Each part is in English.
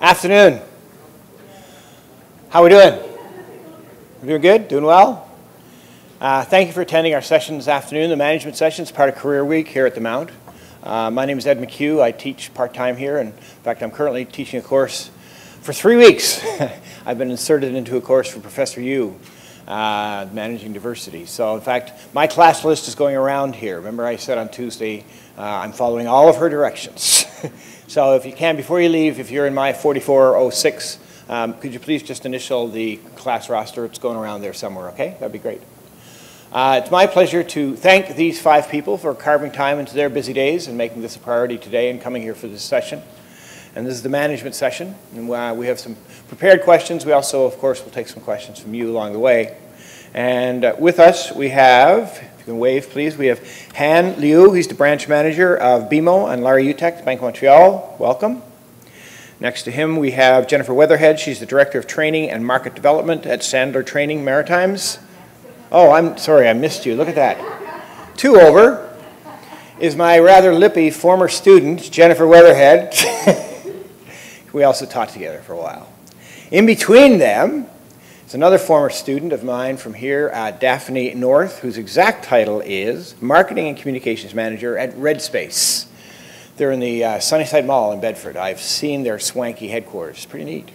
Afternoon. How are we doing? We're doing good? Doing well? Thank you for attending our session this afternoon. The management session is part of Career Week here at the Mount. My name is Ed McHugh. I teach part-time here, and in fact, I'm currently teaching a course for 3 weeks. I've been inserted into a course for Professor Yu, Managing Diversity. So, in fact, my class list is going around here. Remember I said on Tuesday, I'm following all of her directions. So if you can, before you leave, if you're in my 4406, could you please just initial the class roster? It's going around there somewhere, okay? That'd be great. It's my pleasure to thank these 5 people for carving time into their busy days and making this a priority today and coming here for this session. And this is the management session, and we have some prepared questions. We also, of course, will take some questions from you along the way. And with us, we have, if you can wave, please, we have Han Liu. He's the branch manager of BMO, and Larry Utek, Bank of Montreal. Welcome. Next to him, we have Jennifer Weatherhead. She's the director of training and market development at Sandler Training Maritimes. Oh, I'm sorry, I missed you. Look at that. 2 over is my rather lippy former student, Jennifer Weatherhead. We also taught together for a while. In between them is another former student of mine from here, Daphne North, whose exact title is Marketing and Communications Manager at Red Space. They're in the Sunnyside Mall in Bedford. I've seen their swanky headquarters. Pretty neat.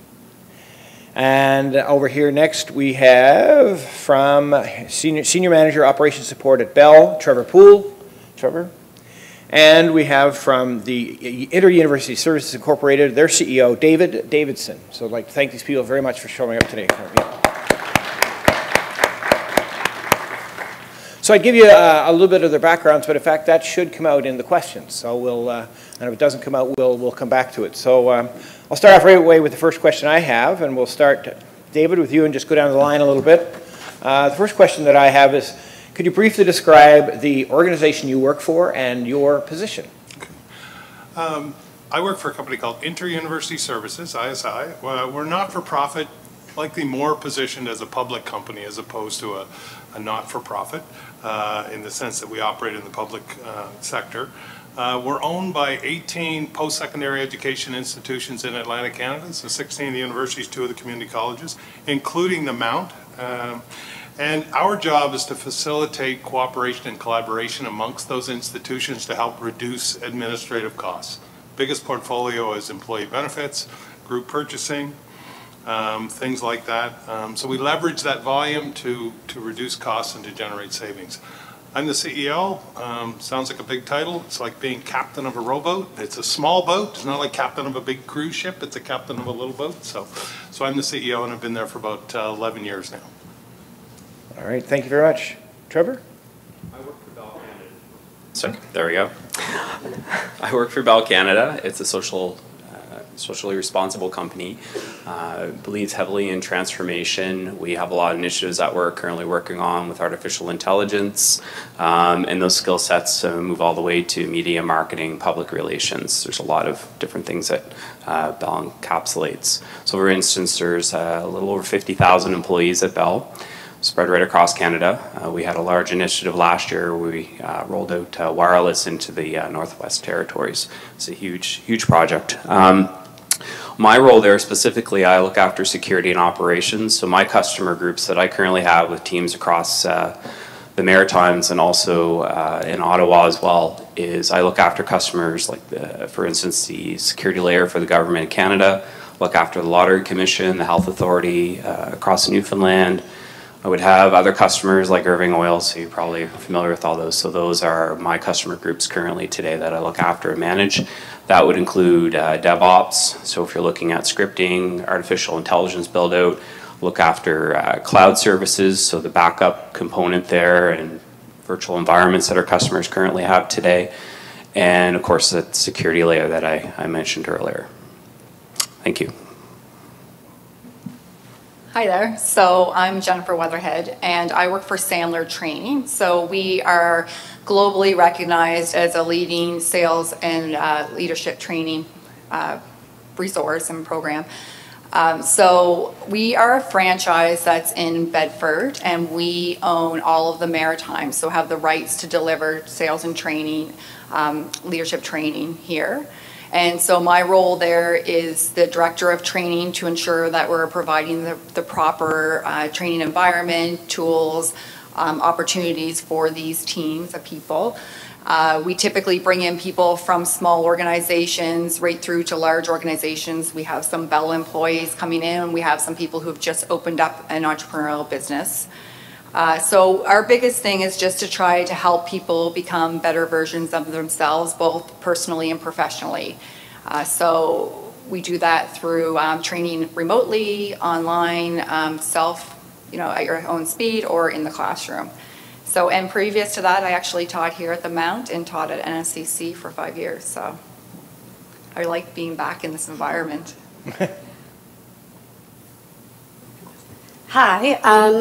And over here next we have from Senior Manager Operations Support at Bell, Trevor Poole. Trevor. And we have from the Inter-University Services Incorporated, their CEO, David Davidson. So I'd like to thank these people very much for showing up today. So I'd give you a little bit of their backgrounds, but in fact that should come out in the questions. So we'll, and if it doesn't come out, we'll come back to it. So I'll start off right away with the first question I have, and we'll start, David, with you and just go down the line a little bit. The first question that I have is, could you briefly describe the organization you work for and your position? Okay. I work for a company called Inter-University Services, ISI. We're not-for-profit, likely more positioned as a public company as opposed to a not-for-profit in the sense that we operate in the public sector. We're owned by 18 post-secondary education institutions in Atlantic Canada, so 16 of the universities, 2 of the community colleges, including the Mount. And our job is to facilitate cooperation and collaboration amongst those institutions to help reduce administrative costs. Biggest portfolio is employee benefits, group purchasing, things like that. So we leverage that volume to reduce costs and to generate savings. I'm the CEO. Sounds like a big title. It's like being captain of a rowboat. It's a small boat. It's not like captain of a big cruise ship. It's a captain of a little boat. So I'm the CEO, and I've been there for about 11 years now. All right, thank you very much. Trevor? I work for Bell Canada. Sorry, there we go. I work for Bell Canada. It's a socially responsible company. Believes heavily in transformation. We have a lot of initiatives that we're currently working on with artificial intelligence, and those skill sets move all the way to media marketing, public relations. There's a lot of different things that Bell encapsulates. So for instance, there's a little over 50,000 employees at Bell, spread right across Canada. We had a large initiative last year where we rolled out wireless into the Northwest Territories. It's a huge project. My role there specifically, I look after security and operations. So my customer groups that I currently have with teams across the Maritimes and also in Ottawa as well is I look after customers like, for instance, the security layer for the Government of Canada, look after the Lottery Commission, the Health Authority across Newfoundland. I would have other customers like Irving Oil, so you're probably familiar with all those. So those are my customer groups currently today that I look after and manage. That would include DevOps, so if you're looking at scripting, artificial intelligence build out, look after cloud services, so the backup component there and virtual environments that our customers currently have today. And of course the security layer that I mentioned earlier. Thank you. Hi there. So I'm Jennifer Weatherhead, and I work for Sandler Training. So we are globally recognized as a leading sales and leadership training resource and program. So we are a franchise that's in Bedford, and we own all of the Maritimes, so have the rights to deliver sales and training, leadership training here. And so my role there is the director of training to ensure that we're providing the proper training environment, tools, opportunities for these teams of people. We typically bring in people from small organizations right through to large organizations. We have some Bell employees coming in. We have some people who've just opened up an entrepreneurial business. So our biggest thing is just to try to help people become better versions of themselves, both personally and professionally. So we do that through training remotely, online, at your own speed, or in the classroom. So, and previous to that, I actually taught here at the Mount and taught at NSCC for 5 years. So I like being back in this environment. Hi,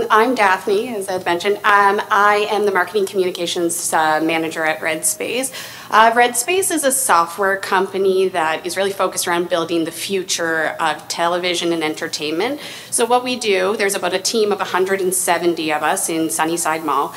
I'm Daphne, as Ed mentioned. I am the Marketing Communications Manager at RedSpace. RedSpace is a software company that is really focused around building the future of television and entertainment. So what we do, there's about a team of 170 of us in Sunnyside Mall,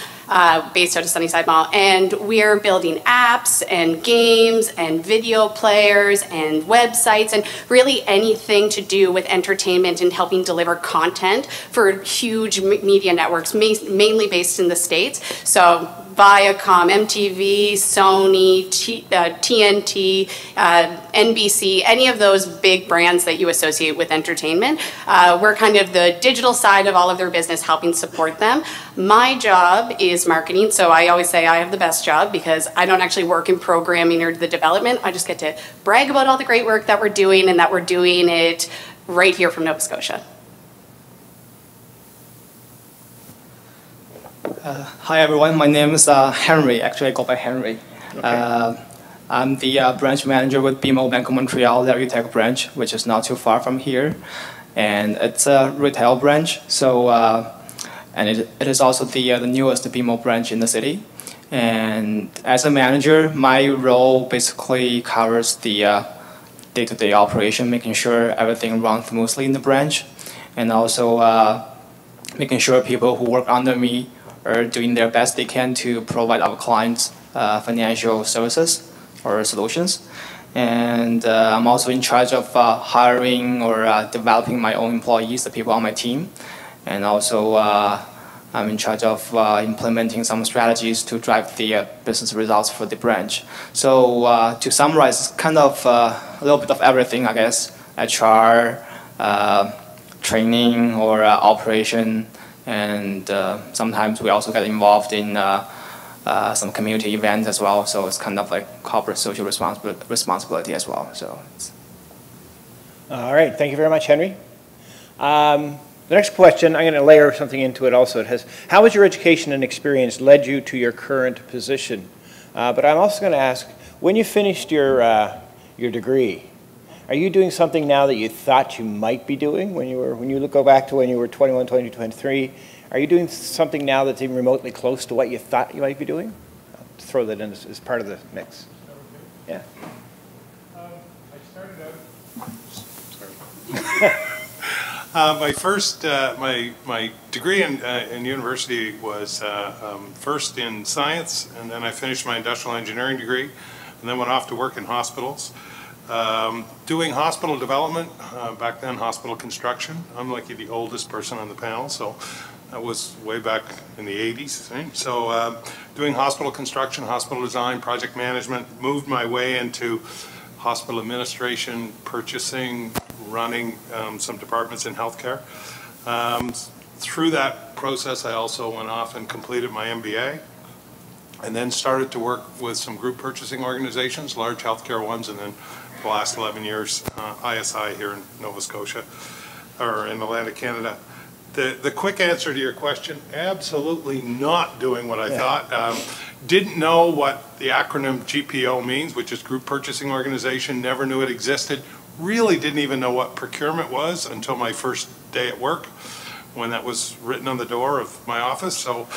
based out of Sunnyside Mall, and we're building apps and games and video players and websites and really anything to do with entertainment and helping deliver content for huge media networks, mainly based in the States. So Viacom, MTV, Sony, TNT, NBC, any of those big brands that you associate with entertainment. We're kind of the digital side of all of their business, helping support them. My job is marketing, so I always say I have the best job because I don't actually work in programming or the development. I just get to brag about all the great work that we're doing and that we're doing it right here from Nova Scotia. Hi everyone, my name is Henry. Actually, I go by Henry. Okay. I'm the branch manager with BMO Bank of Montreal, the Tech branch, which is not too far from here. And it's a retail branch, so and it is also the newest BMO branch in the city. And as a manager, my role basically covers the day-to-day operation, making sure everything runs smoothly in the branch, and also making sure people who work under me are doing their best they can to provide our clients financial services or solutions. And I'm also in charge of hiring or developing my own employees, the people on my team. And also I'm in charge of implementing some strategies to drive the business results for the branch. So to summarize, it's kind of a little bit of everything, I guess. HR, training or operation, and sometimes we also get involved in some community events as well. So it's kind of like corporate social responsibility as well. So. All right, thank you very much, Henry. The next question, I'm going to layer something into it also. It has, how has your education and experience led you to your current position? But I'm also going to ask, when you finished your degree, are you doing something now that you thought you might be doing when you go back to when you were 21, 22, 23? Are you doing something now that's even remotely close to what you thought you might be doing? I'll throw that in as part of the mix. Yeah. I started out. My first, my degree in university was first in science, and then I finished my industrial engineering degree, and then went off to work in hospitals. Doing hospital development, back then hospital construction. I'm like the oldest person on the panel, so that was way back in the 80s. Right? So doing hospital construction, hospital design, project management, moved my way into hospital administration, purchasing, running some departments in healthcare. Through that process, I also went off and completed my MBA, and then started to work with some group purchasing organizations, large healthcare ones, and then the last 11 years, ISI here in Nova Scotia, or in Atlantic Canada. The quick answer to your question, absolutely not doing what I thought. Didn't know what the acronym GPO means, which is Group Purchasing Organization, never knew it existed. Really didn't even know what procurement was until my first day at work, when that was written on the door of my office. So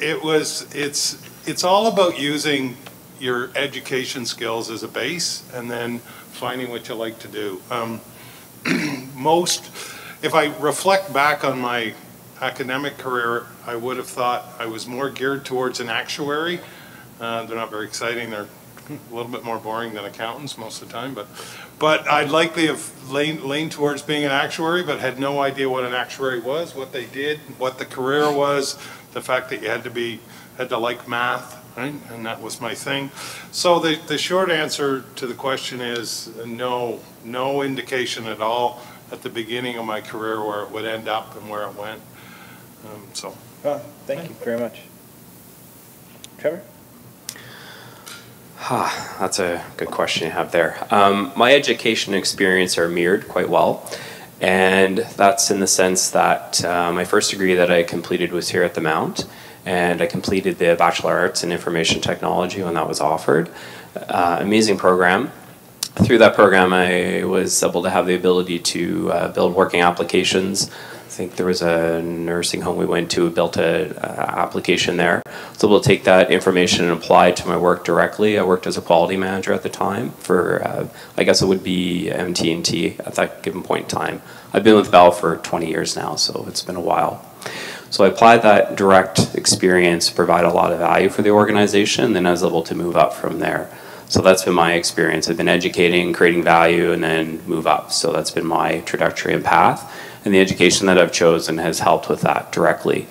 it's all about using your education skills as a base and then finding what you like to do. If I reflect back on my academic career, I would have thought I was more geared towards an actuary. They're not very exciting. They're a little bit more boring than accountants most of the time, but I'd likely have leaned towards being an actuary, but had no idea what an actuary was, what they did, what the career was, the fact that you had to like math, right? And that was my thing. So the short answer to the question is no indication at all at the beginning of my career where it would end up and where it went. Well, thank you very much. Trevor? That's a good question you have there. My education and experience are mirrored quite well, and that's in the sense that my first degree that I completed was here at the Mount, and I completed the Bachelor of Arts in Information Technology when that was offered. Amazing program. Through that program, I was able to have the ability to build working applications. I think there was a nursing home we went to, built an application there. I was able to take that information and apply it to my work directly. I worked as a quality manager at the time for, I guess it would be MT&T at that given point in time. I've been with Bell for 20 years now, so it's been a while. So I applied that direct experience to provide a lot of value for the organization, and then I was able to move up from there. So that's been my experience. I've been educating, creating value, and then move up. So that's been my trajectory and path. And the education that I've chosen has helped with that directly.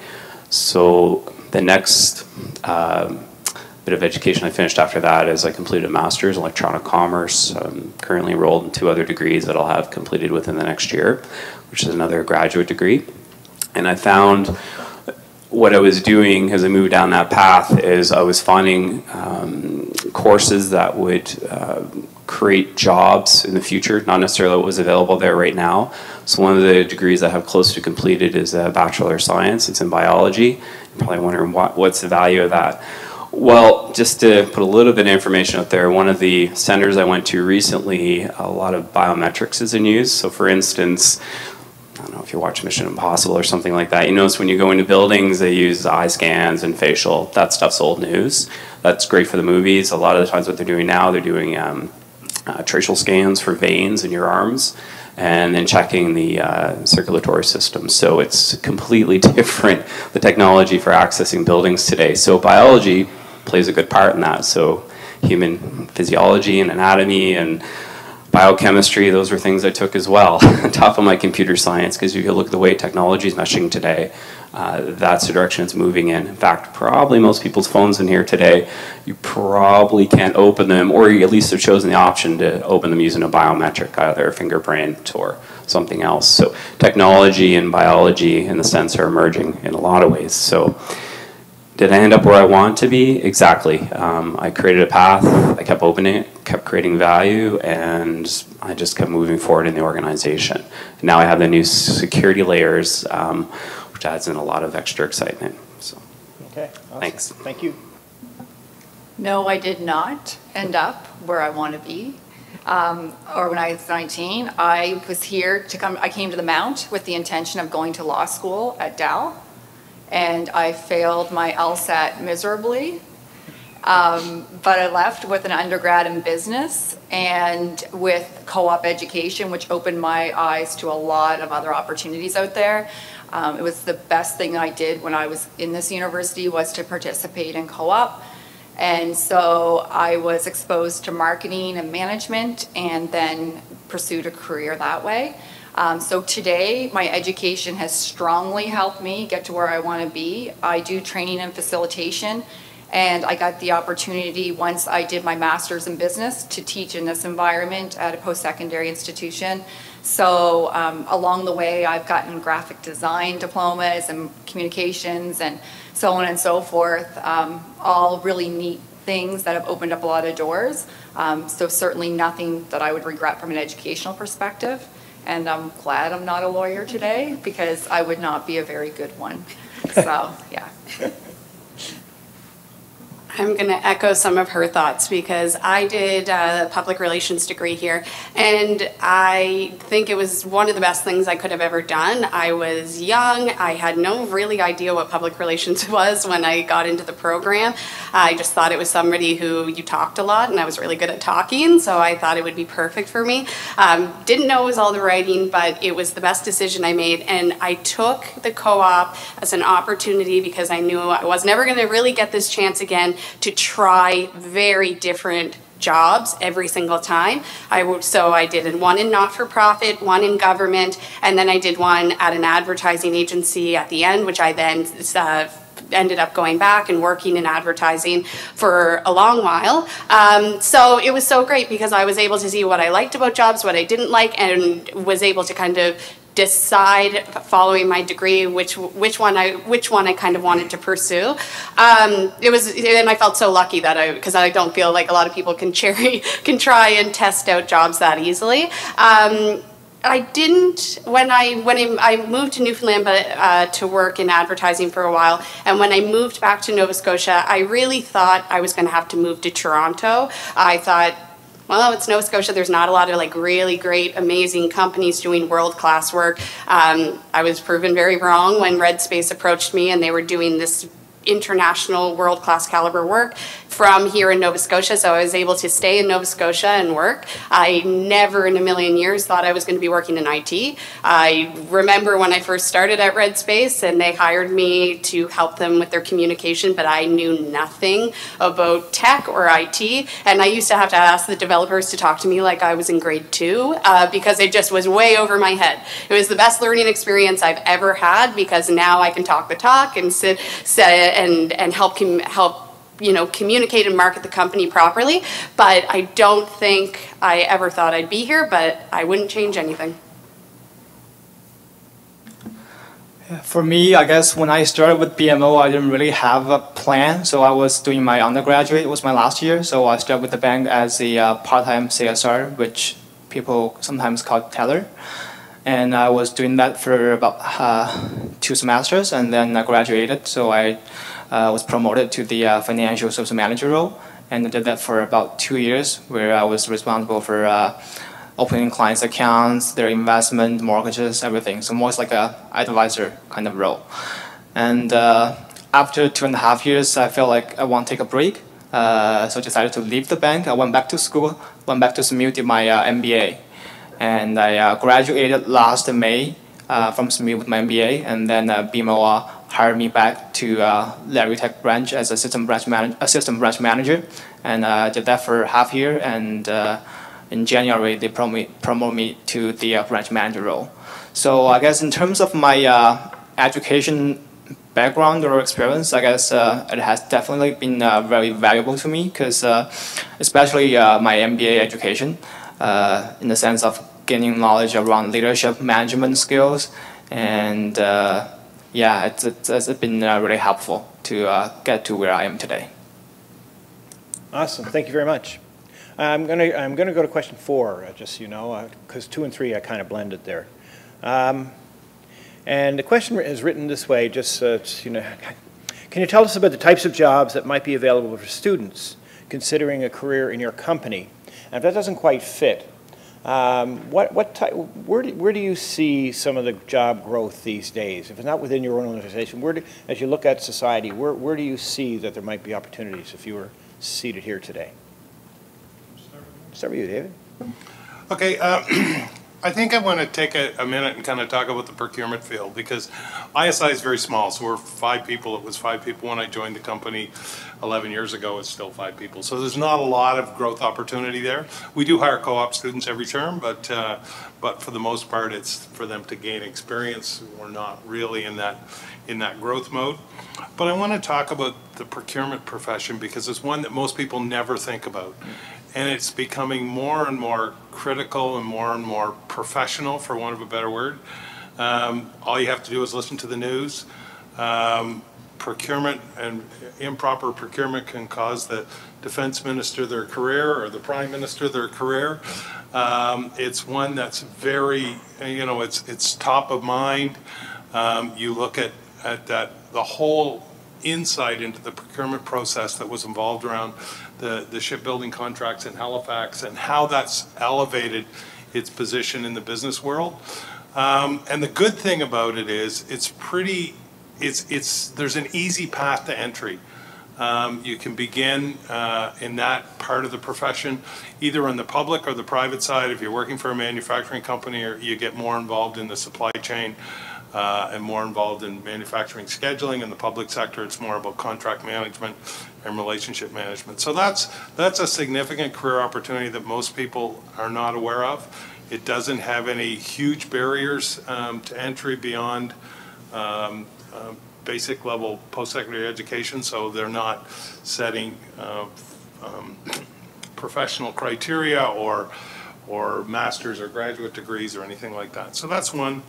So the next bit of education I finished after that is I completed a master's in electronic commerce. I'm currently enrolled in 2 other degrees that I'll have completed within the next year, which is another graduate degree. And I found what I was doing as I moved down that path is I was finding courses that would create jobs in the future, not necessarily what was available there right now. So one of the degrees I have close to completed is a Bachelor of Science. It's in biology. You're probably wondering what's the value of that. Well, just to put a little bit of information out there, one of the centers I went to recently, a lot of biometrics is in use. So for instance, I don't know if you watch Mission Impossible or something like that, you notice when you go into buildings, they use eye scans and facial. That stuff's old news. That's great for the movies. A lot of the times what they're doing now, they're doing tracial scans for veins in your arms and then checking the circulatory system. So it's completely different, the technology for accessing buildings today. So biology plays a good part in that. So human physiology and anatomy and biochemistry, those were things I took as well, on top of my computer science, because if you look at the way technology is meshing today, that's the direction it's moving in. In fact, probably most people's phones in here today, you probably can't open them, or at least have chosen the option to open them using a biometric, either a fingerprint or something else. So technology and biology, in a sense, are emerging in a lot of ways. So did I end up where I want to be? Exactly. I created a path, I kept opening it, kept creating value, and I just kept moving forward in the organization. And now I have the new security layers, which adds in a lot of extra excitement. So, Okay, awesome. Thanks. Thank you. No, I did not end up where I want to be. Or when I was 19, I was here to come, I came to the Mount with the intention of going to law school at Dal. And I failed my LSAT miserably, but I left with an undergrad in business and with co-op education, which opened my eyes to a lot of other opportunities out there. It was the best thing I did when I was in this university, was to participate in co-op. And so I was exposed to marketing and management and then pursued a career that way. So today, my education has strongly helped me get to where I want to be. I do training and facilitation, and I got the opportunity once I did my master's in business to teach in this environment at a post-secondary institution. So along the way, I've gotten graphic design diplomas and communications and so on and so forth, all really neat things that have opened up a lot of doors. So certainly nothing that I would regret from an educational perspective. And I'm glad I'm not a lawyer today, because I would not be a very good one. So, yeah. I'm going to echo some of her thoughts, because I did a public relations degree here, and I think it was one of the best things I could have ever done. I was young. I had no really idea what public relations was when I got into the program. I just thought it was somebody who you talked a lot, and I was really good at talking, so I thought it would be perfect for me. Didn't know it was all the writing, but it was the best decision I made, and I took the co-op as an opportunity because I knew I was never going to really get this chance again to try very different jobs every single time. So I did one in not-for-profit, one in government, and then I did one at an advertising agency at the end, which I then ended up going back and working in advertising for a long while. So it was so great because I was able to see what I liked about jobs, what I didn't like, and was able to kind of decide, following my degree, which one I kind of wanted to pursue. And I felt so lucky that because I don't feel like a lot of people can try and test out jobs that easily. I didn't, when I moved to Newfoundland to work in advertising for a while, and when I moved back to Nova Scotia, I really thought I was going to have to move to Toronto. I thought, well, it's Nova Scotia, there's not a lot of like really great, amazing companies doing world-class work. I was proven very wrong when Red Space approached me and they were doing this international world-class caliber work from here in Nova Scotia, so I was able to stay in Nova Scotia and work. I never in a million years thought I was going to be working in IT. I remember when I first started at Red Space and they hired me to help them with their communication, but I knew nothing about tech or IT, and I used to have to ask the developers to talk to me like I was in grade 2 because it just was way over my head. It was the best learning experience I've ever had because now I can talk the talk and sit and help communicate and market the company properly. But I don't think I ever thought I'd be here, but I wouldn't change anything. For me, I guess when I started with BMO, I didn't really have a plan. So I was doing my undergraduate, it was my last year. So I started with the bank as a part-time CSR, which people sometimes call teller. And I was doing that for about 2 semesters, and then I graduated. So I was promoted to the financial service manager role, and I did that for about 2 years, where I was responsible for opening clients' accounts, their investment, mortgages, everything. So more like an advisor kind of role. And after 2.5 years, I felt like I want to take a break. So I decided to leave the bank. I went back to school, went back to SMU, did my MBA. And I graduated last May from SMU with my MBA, and then BMO hired me back to Larry Tech branch as assistant branch manager, and I did that for half year. And in January, they promoted me to the branch manager role. So I guess in terms of my education background or experience, I guess it has definitely been very valuable to me, because especially my MBA education, in the sense of gaining knowledge around leadership, management skills, and yeah, it's been really helpful to get to where I am today. Awesome, thank you very much. I'm gonna go to question 4, just so you know, because 2 and 3 I kind of blended there. And the question is written this way, just you know, can you tell us about the types of jobs that might be available for students considering a career in your company? And if that doesn't quite fit, where do you see some of the job growth these days? If it's not within your own organization, as you look at society, where do you see that there might be opportunities if you were seated here today? Start with you, David. Okay, I think I want to take a minute and kind of talk about the procurement field, because ISI is very small. So we're 5 people. It was 5 people when I joined the company 11 years ago. It's still 5 people. So there's not a lot of growth opportunity there. We do hire co-op students every term, but for the most part, it's for them to gain experience. We're not really in that growth mode. But I want to talk about the procurement profession because it's one that most people never think about. And it's becoming more and more critical and more professional, for want of a better word. All you have to do is listen to the news. Procurement and improper procurement can cause the defense minister their career or the prime minister their career. It's one that's very, you know, it's top of mind. You look at that, the whole insight into the procurement process that was involved around the shipbuilding contracts in Halifax and how that's elevated its position in the business world. And the good thing about it is there's an easy path to entry. You can begin in that part of the profession, either on the public or the private side. If you're working for a manufacturing company, or you get more involved in the supply chain, and more involved in manufacturing scheduling. In the public sector, it's more about contract management and relationship management. So that's a significant career opportunity that most people are not aware of. It doesn't have any huge barriers to entry beyond basic level post-secondary education, so they're not setting professional criteria or master's or graduate degrees or anything like that. So that's one.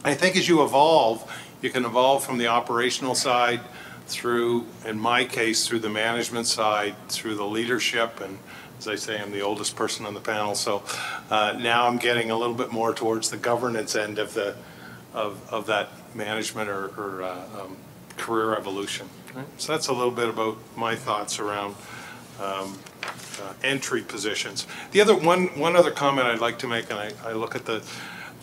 I think as you evolve, you can evolve from the operational side through, in my case, through the management side, through the leadership, and as I say, I'm the oldest person on the panel, so now I'm getting a little bit more towards the governance end of the of that management or career evolution. Right? So that's a little bit about my thoughts around entry positions. The other one other comment I'd like to make, and I look at the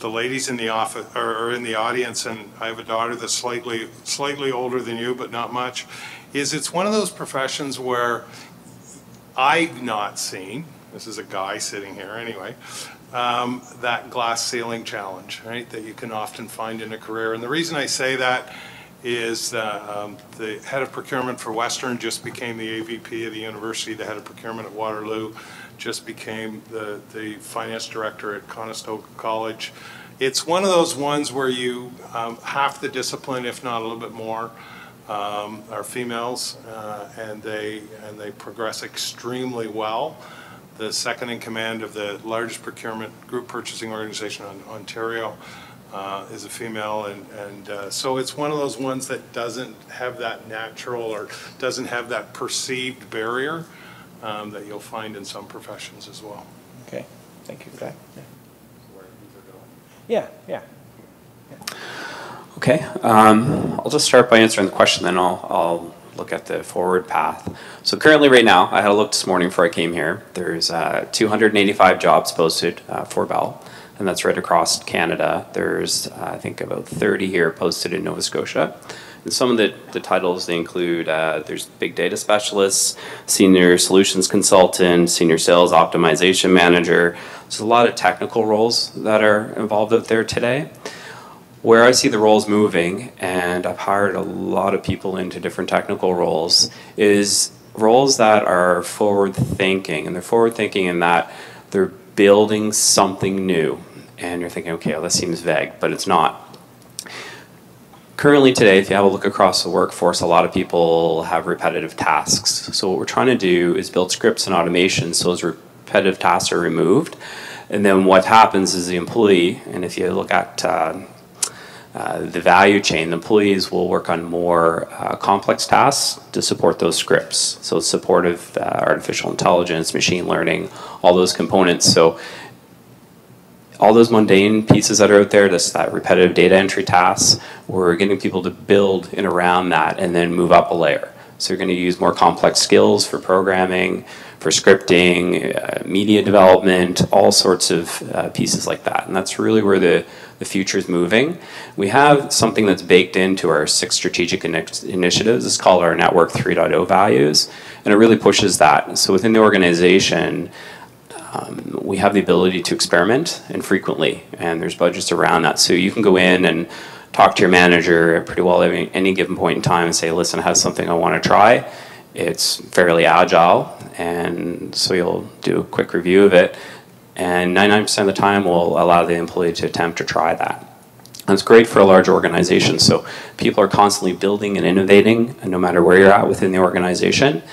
ladies in the office or in the audience, and I have a daughter that's slightly older than you, but not much. Is it's one of those professions where I've not seen. This is a guy sitting here anyway. That glass ceiling challenge, right, that you can often find in a career. And the reason I say that is the head of procurement for Western just became the AVP of the university. The head of procurement at Waterloo just became the finance director at Conestoga College. It's one of those ones where you half the discipline, if not a little bit more, are females, and they progress extremely well. The second in command of the largest procurement group purchasing organization in Ontario is a female, and so it's one of those ones that doesn't have that natural or doesn't have that perceived barrier that you'll find in some professions as well. Okay, thank you for that. Yeah. Yeah. Okay, I'll just start by answering the question, then I'll look at the forward path. So currently right now, I had a look this morning before I came here, there's 285 jobs posted for Bell, and that's right across Canada. There's, I think, about 30 here posted in Nova Scotia. And some of the titles, they include, there's big data specialists, senior solutions consultant, senior sales optimization manager. There's a lot of technical roles that are involved out there today. Where I see the roles moving, and I've hired a lot of people into different technical roles, is roles that are forward thinking. And they're forward thinking in that they're building something new. And you're thinking, okay, well, that seems vague, but it's not. Currently today, if you have a look across the workforce, a lot of people have repetitive tasks. So what we're trying to do is build scripts and automation so those repetitive tasks are removed. And then what happens is the employee, and if you look at the value chain, the employees will work on more complex tasks to support those scripts. So support of artificial intelligence, machine learning, all those components. So all those mundane pieces that are out there, that repetitive data entry tasks, we're getting people to build in around that and then move up a layer. So you're going to use more complex skills for programming, for scripting, media development, all sorts of pieces like that. And that's really where the future is moving. We have something that's baked into our 6 strategic initiatives. It's called our Network 3.0 values, and it really pushes that. So within the organization, we have the ability to experiment and frequently, and there's budgets around that. So you can go in and talk to your manager at pretty well any given point in time and say, listen, I have something I want to try. It's fairly agile, and so you'll do a quick review of it, and 99% of the time we'll allow the employee to attempt to try that. And it's great for a large organization, so people are constantly building and innovating, and no matter where you're at within the organization.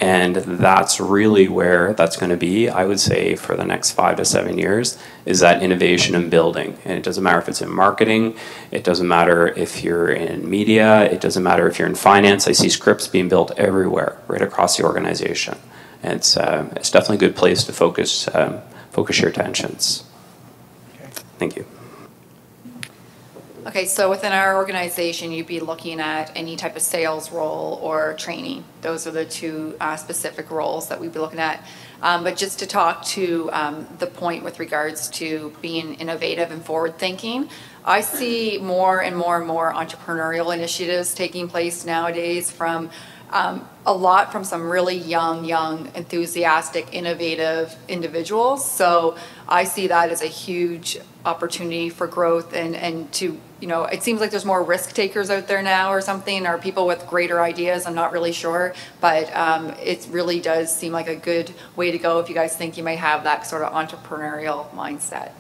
And that's really where that's going to be, I would say, for the next 5 to 7 years, is that innovation and building. And it doesn't matter if it's in marketing, it doesn't matter if you're in media, it doesn't matter if you're in finance. I see scripts being built everywhere, right across the organization. And it's definitely a good place to focus your attentions. Okay. Thank you. Okay, so within our organization, you'd be looking at any type of sales role or training. Those are the 2 specific roles that we'd be looking at. But just to talk to the point with regards to being innovative and forward thinking, I see more and more and more entrepreneurial initiatives taking place nowadays, from a lot from some really young, enthusiastic, innovative individuals. So I see that as a huge opportunity for growth and to, it seems like there's more risk takers out there now or something, or people with greater ideas. I'm not really sure, but it really does seem like a good way to go if you guys think you may have that sort of entrepreneurial mindset.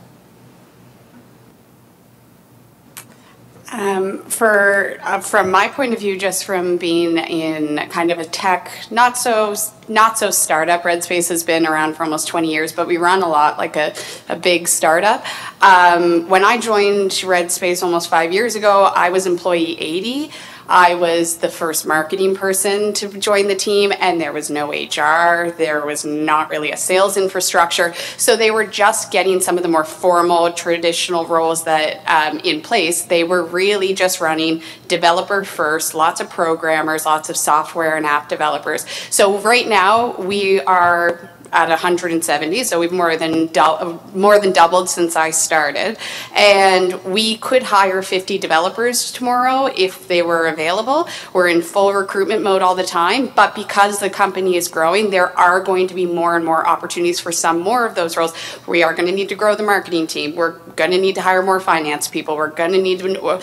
From my point of view, just from being in kind of a tech, not so startup, Red Space has been around for almost 20 years, but we run a lot like a big startup. When I joined Red Space almost 5 years ago, I was employee 80. I was the first marketing person to join the team, and there was no HR. There was not really a sales infrastructure. So they were just getting some of the more formal, traditional roles that in place. They were really just running developer first, lots of programmers, lots of software and app developers. So right now we are at 170, so we've more than doubled since I started. And we could hire 50 developers tomorrow if they were available. We're in full recruitment mode all the time, but because the company is growing, there are going to be more and more opportunities for some more of those roles. We are going to need to grow the marketing team. We're going to need to hire more finance people. We're going to need to,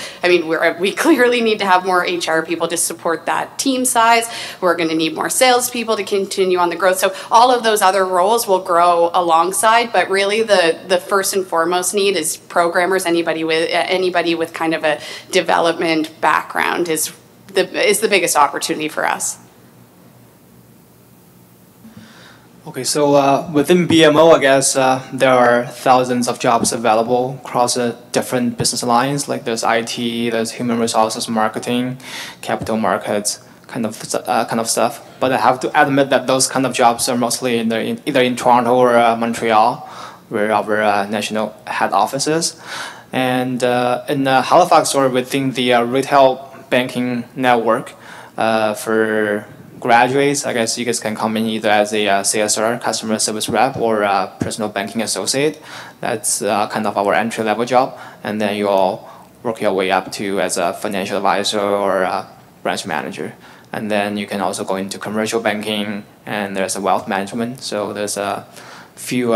we clearly need to have more HR people to support that team size. We're going to need more salespeople to continue on the growth. So all of those other roles will grow alongside, but really the first and foremost need is programmers. Anybody with kind of a development background is the biggest opportunity for us. Okay, so within BMO, I guess there are thousands of jobs available across different business lines. Like there's IT, there's human resources, marketing, capital markets, kind of stuff. But I have to admit that those kind of jobs are mostly either in Toronto or Montreal, where our national head office is. And in Halifax, or within the retail banking network, for graduates, I guess you guys can come in either as a CSR, customer service rep, or a personal banking associate. That's kind of our entry-level job. And then you all work your way up to as a financial advisor or a branch manager. And then you can also go into commercial banking, and there's a wealth management. So there's a few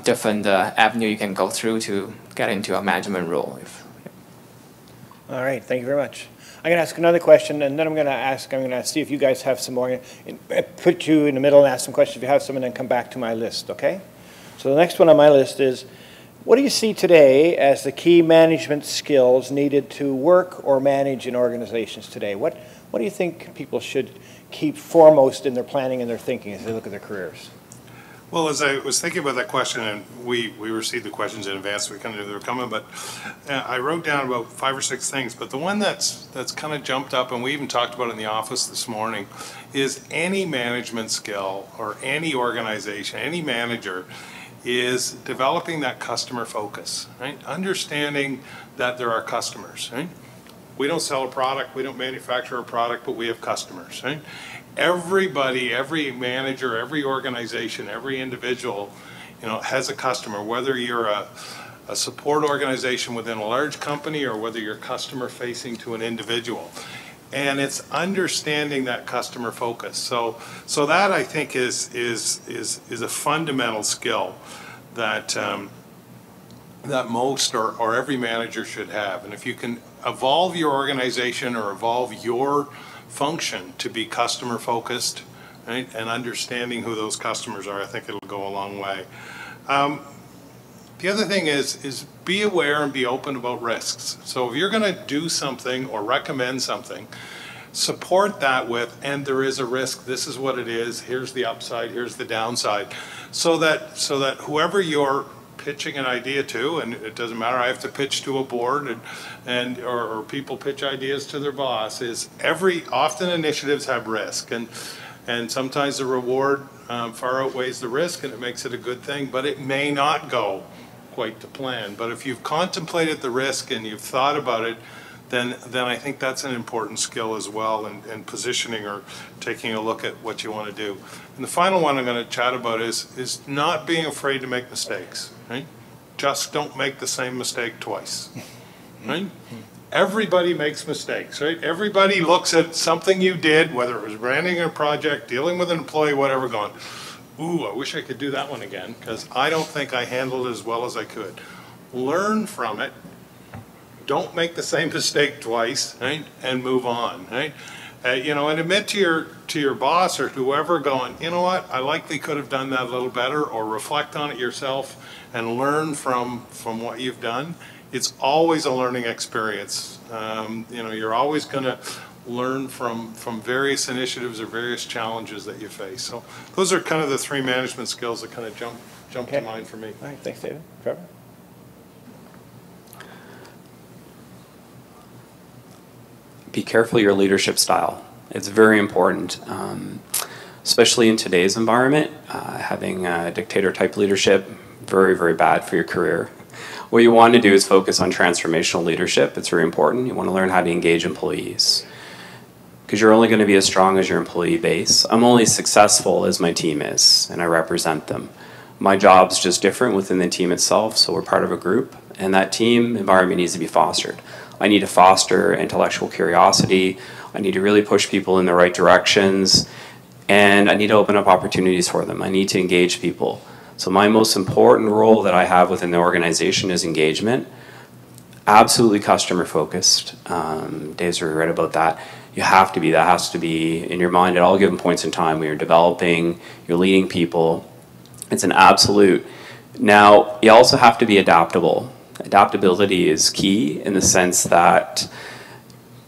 different avenues you can go through to get into a management role. All right, thank you very much. I'm going to ask another question, and then I'm going to see if you guys have some more. Put you in the middle and ask some questions if you have some, and then come back to my list, okay? So the next one on my list is, what do you see today as the key management skills needed to work or manage in organizations today? What do you think people should keep foremost in their planning and their thinking as they look at their careers? Well, as I was thinking about that question, and we received the questions in advance, so we kind of knew they were coming, but I wrote down about 5 or 6 things. But the one that's kind of jumped up, and we even talked about it in the office this morning, is any management skill or any organization, any manager, is developing that customer focus, right? Understanding that there are customers, right? We don't sell a product, we don't manufacture a product, but we have customers, right? Everybody, every manager, every organization, every individual, has a customer, whether you're a support organization within a large company or whether you're customer facing to an individual. And it's understanding that customer focus. So that, I think, is a fundamental skill that that most or every manager should have. And if you can evolve your organization or evolve your function to be customer focused, right, and understanding who those customers are, I think it'll go a long way. The other thing is be aware and be open about risks. So if you're going to do something or recommend something, support that with, and there is a risk, this is what it is, here's the upside, here's the downside, so that whoever you're pitching an idea to, and it doesn't matter, I have to pitch to a board or people pitch ideas to their boss, often initiatives have risk, and sometimes the reward far outweighs the risk, and it makes it a good thing, but it may not go quite to plan. But if you've contemplated the risk and you've thought about it, then I think that's an important skill as well in positioning or taking a look at what you want to do. And the final one I'm going to chat about is not being afraid to make mistakes, right? Just don't make the same mistake twice, right? everybody makes mistakes, right? Everybody looks at something you did, whether it was branding a project, dealing with an employee, whatever, going, ooh, I wish I could do that one again, because I don't think I handled it as well as I could. Learn from it. Don't make the same mistake twice, right? And move on, right? You know, and admit to your boss or whoever, going, you know what, I likely could have done that a little better, or reflect on it yourself and learn from what you've done. It's always a learning experience. You know, you're always going to learn from various initiatives or various challenges that you face. So those are kind of the three management skills that kind of jump to mind for me. All right, thanks, David. Trevor? Be careful of your leadership style. It's very important, especially in today's environment. Having dictator-type leadership, very, very bad for your career. What you want to do is focus on transformational leadership. It's very important. You want to learn how to engage employees, because you're only going to be as strong as your employee base. I'm only successful as my team is, and I represent them. My job's just different within the team itself, so we're part of a group, and that team environment needs to be fostered. I need to foster intellectual curiosity. I need to really push people in the right directions, and I need to open up opportunities for them. I need to engage people. So my most important role that I have within the organization is engagement. Absolutely customer focused. Dave's right about that. You have to be. That has to be in your mind at all given points in time when you're developing, you're leading people. It's an absolute. Now, you also have to be adaptable. Adaptability is key in the sense that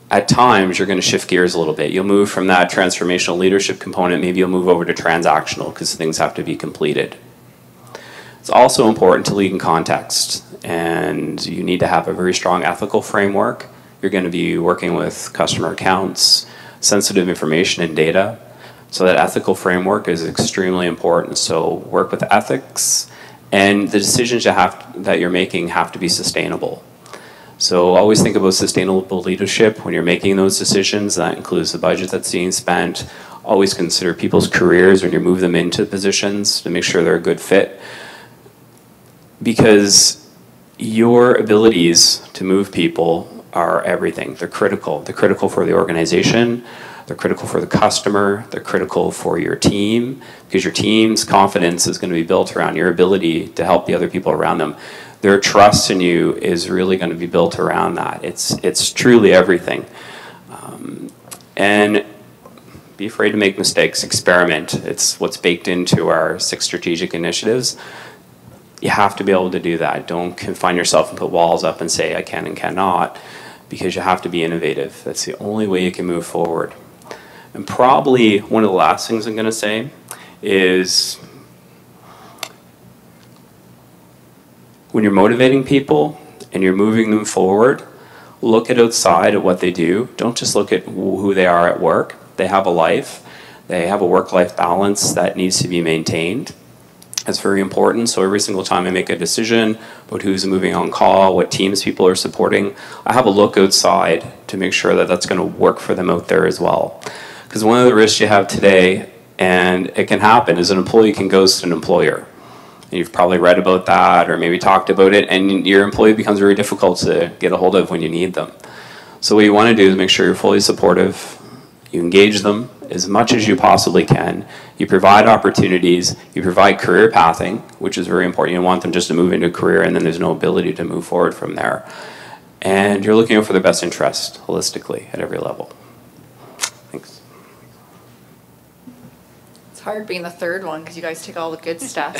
at times you're going to shift gears a little bit. You'll move from that transformational leadership component, maybe you'll move over to transactional because things have to be completed. It's also important to lead in context, and you need to have a very strong ethical framework. You're going to be working with customer accounts, sensitive information and data. So that ethical framework is extremely important. So work with ethics, and the decisions that you're making have to be sustainable. So always think about sustainable leadership when you're making those decisions. That includes the budget that's being spent. Always consider people's careers when you move them into positions to make sure they're a good fit. Because your abilities to move people are everything. They're critical. They're critical for the organization. They're critical for the customer. They're critical for your team, because your team's confidence is going to be built around your ability to help the other people around them. Their trust in you is really going to be built around that. It's truly everything. And be afraid to make mistakes. Experiment. It's what's baked into our 6 strategic initiatives. You have to be able to do that. Don't confine yourself and put walls up and say I can and cannot, because you have to be innovative. That's the only way you can move forward. And probably one of the last things I'm going to say is when you're motivating people and you're moving them forward, look at outside at what they do. Don't just look at who they are at work. They have a life. They have a work-life balance that needs to be maintained. That's very important. So every single time I make a decision about who's moving on call, what teams people are supporting, I have a look outside to make sure that that's going to work for them out there as well. Because one of the risks you have today, and it can happen, is an employee can ghost an employer. And you've probably read about that or maybe talked about it, and your employee becomes very difficult to get a hold of when you need them. So what you want to do is make sure you're fully supportive. You engage them as much as you possibly can. You provide opportunities. You provide career pathing, which is very important. You don't want them just to move into a career and then there's no ability to move forward from there. And you're looking out for their best interest holistically at every level. Thanks. It's hard being the third one because you guys take all the good stuff.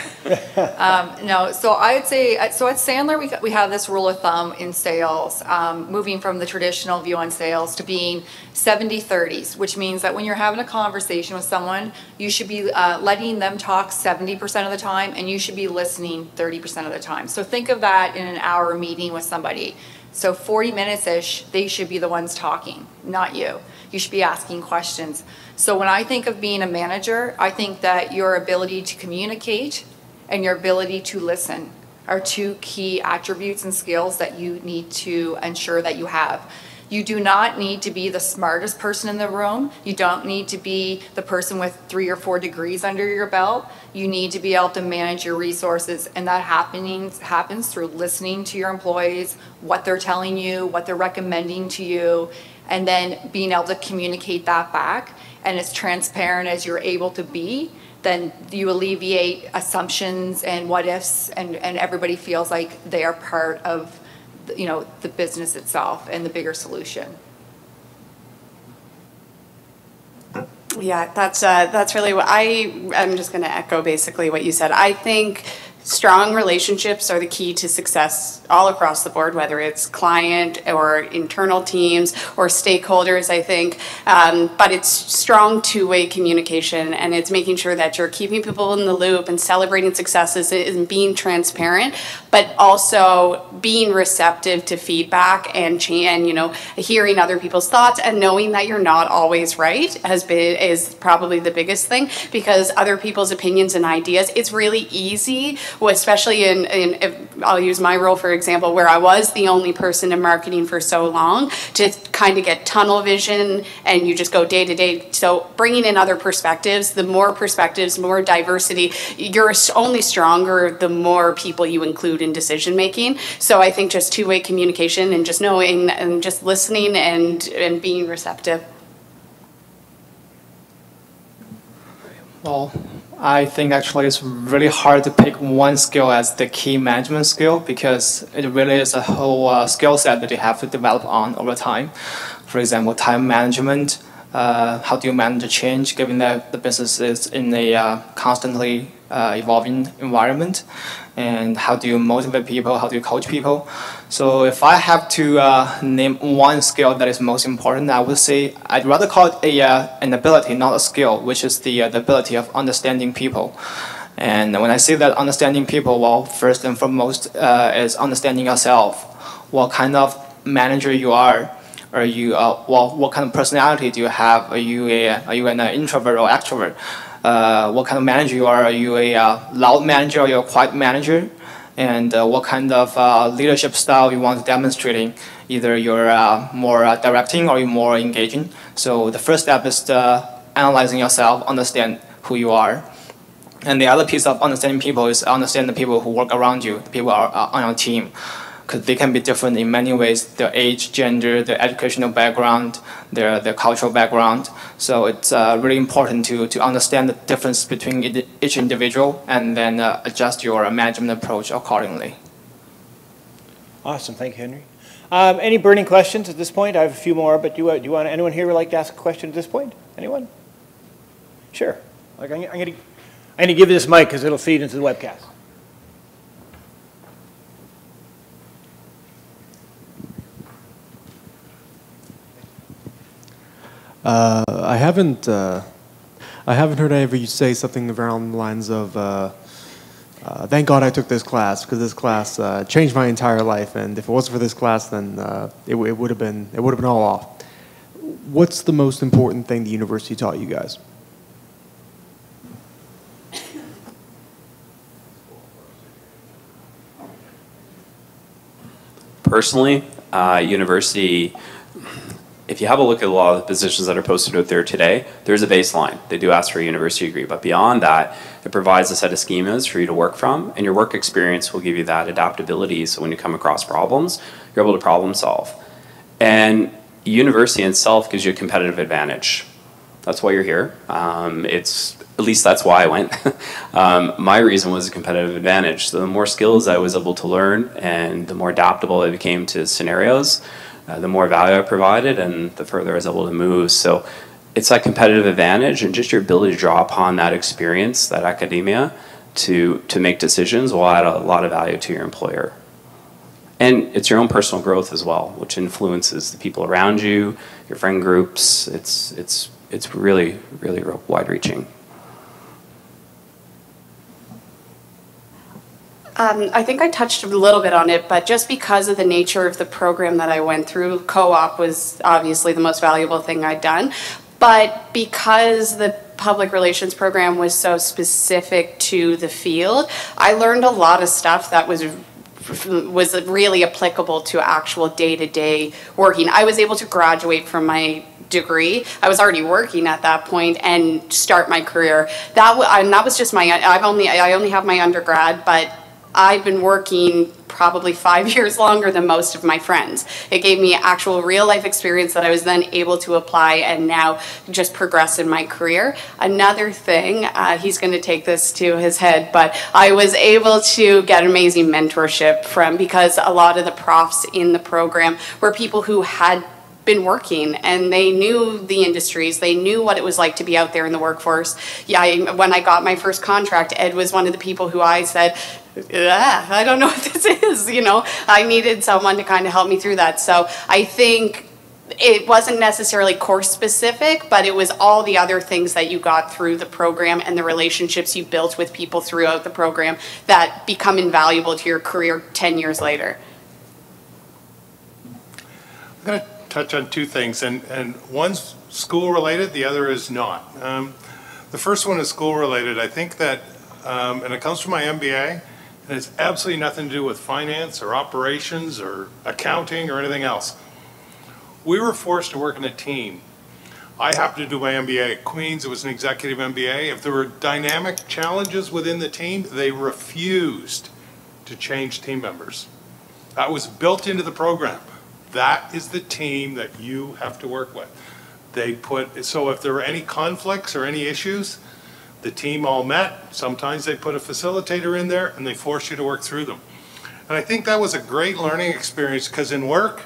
No, so I would say, so at Sandler, we have this rule of thumb in sales, moving from the traditional view on sales to being 70-30s, which means that when you're having a conversation with someone, you should be letting them talk 70% of the time, and you should be listening 30% of the time. So think of that in an hour meeting with somebody. So 40 minutes-ish, they should be the ones talking, not you. You should be asking questions. So when I think of being a manager, I think that your ability to communicate and your ability to listen are 2 key attributes and skills that you need to ensure that you have. You do not need to be the smartest person in the room. You don't need to be the person with 3 or 4 degrees under your belt. You need to be able to manage your resources, and that happens through listening to your employees, what they're telling you, what they're recommending to you, and then being able to communicate that back. And as transparent as you're able to be, then you alleviate assumptions and what ifs, and everybody feels like they are part of the business itself and the bigger solution. Yeah, that's really what I'm just going to echo basically what you said. I think strong relationships are the key to success all across the board, whether it's client or internal teams or stakeholders, I think. But it's strong two-way communication, and it's making sure that you're keeping people in the loop and celebrating successes and being transparent, but also being receptive to feedback and hearing other people's thoughts and knowing that you're not always right is probably the biggest thing, because other people's opinions and ideas, it's really easy, especially I'll use my role for example, where I was the only person in marketing for so long, to kind of get tunnel vision and you just go day to day. So bringing in other perspectives, more diversity, you're only stronger the more people you include in decision making. So I think just two-way communication and just knowing and just listening and being receptive. Well, I think actually it's really hard to pick one skill as the key management skill, because it really is a whole skill set that you have to develop on over time. For example, time management, how do you manage change given that the business is in a constantly evolving environment, and how do you motivate people, how do you coach people. So if I have to name one skill that is most important, I would say I'd rather call it an ability, not a skill, which is the ability of understanding people. And when I say that understanding people, well, first and foremost is understanding yourself. What kind of manager you are you what kind of personality do you have? Are you an introvert or extrovert? What kind of manager you are? Are you a loud manager or you're a quiet manager? And what kind of leadership style you want to demonstrating? Either you're more directing or you're more engaging. So the first step is analyzing yourself, understand who you are. And the other piece of understanding people is understand the people who work around you, the people who are on your team. Because they can be different in many ways, their age, gender, their educational background, their cultural background. So it's really important to understand the difference between each individual and then adjust your management approach accordingly. Awesome, thank you, Henry. Any burning questions at this point? I have a few more, but do you want anyone here would like to ask a question at this point? Anyone? Sure. Like I'm going to give you this mic because it'll feed into the webcast. I haven't heard any of you say something around the lines of, thank God I took this class, because this class changed my entire life, and if it wasn't for this class, then it would have been all off. What's the most important thing the university taught you guys? Personally, university, if you have a look at a lot of the positions that are posted out there today, there's a baseline. They do ask for a university degree, but beyond that, it provides a set of schemas for you to work from, and your work experience will give you that adaptability, so when you come across problems, you're able to problem solve. And university in itself gives you a competitive advantage. That's why you're here. At least that's why I went. My reason was a competitive advantage. So the more skills I was able to learn and the more adaptable I became to scenarios, the more value I provided and the further I was able to move. So it's that competitive advantage, and just your ability to draw upon that experience, that academia, to make decisions will add a lot of value to your employer. And it's your own personal growth as well, which influences the people around you, your friend groups. It's really, really wide-reaching. I think I touched a little bit on it, but just because of the nature of the program that I went through, co-op was obviously the most valuable thing I'd done. But because the public relations program was so specific to the field, I learned a lot of stuff that was was really applicable to actual day-to-day working. I was able to graduate from my degree. I was already working at that point and start my career. That was just I only have my undergrad, but I've been working probably 5 years longer than most of my friends. It gave me actual real life experience that I was then able to apply and now just progress in my career. Another thing, he's going to take this to his head, but I was able to get amazing mentorship because a lot of the profs in the program were people who had been working and they knew the industries, they knew what it was like to be out there in the workforce. Yeah, when I got my first contract, Ed was one of the people who I said, I don't know what this is, I needed someone to kind of help me through that. So I think it wasn't necessarily course specific, but it was all the other things that you got through the program and the relationships you built with people throughout the program that become invaluable to your career 10 years later. I'm going to touch on two things, and one's school related, the other is not. The first one is school related. I think that, and it comes from my MBA, and it's absolutely nothing to do with finance or operations or accounting or anything else. We were forced to work in a team. I happened to do my MBA at Queen's. It was an executive MBA. If there were dynamic challenges within the team, they refused to change team members. That was built into the program. That is the team that you have to work with. So if there were any conflicts or any issues, the team all met. Sometimes they put a facilitator in there and they force you to work through them. And I think that was a great learning experience because in work,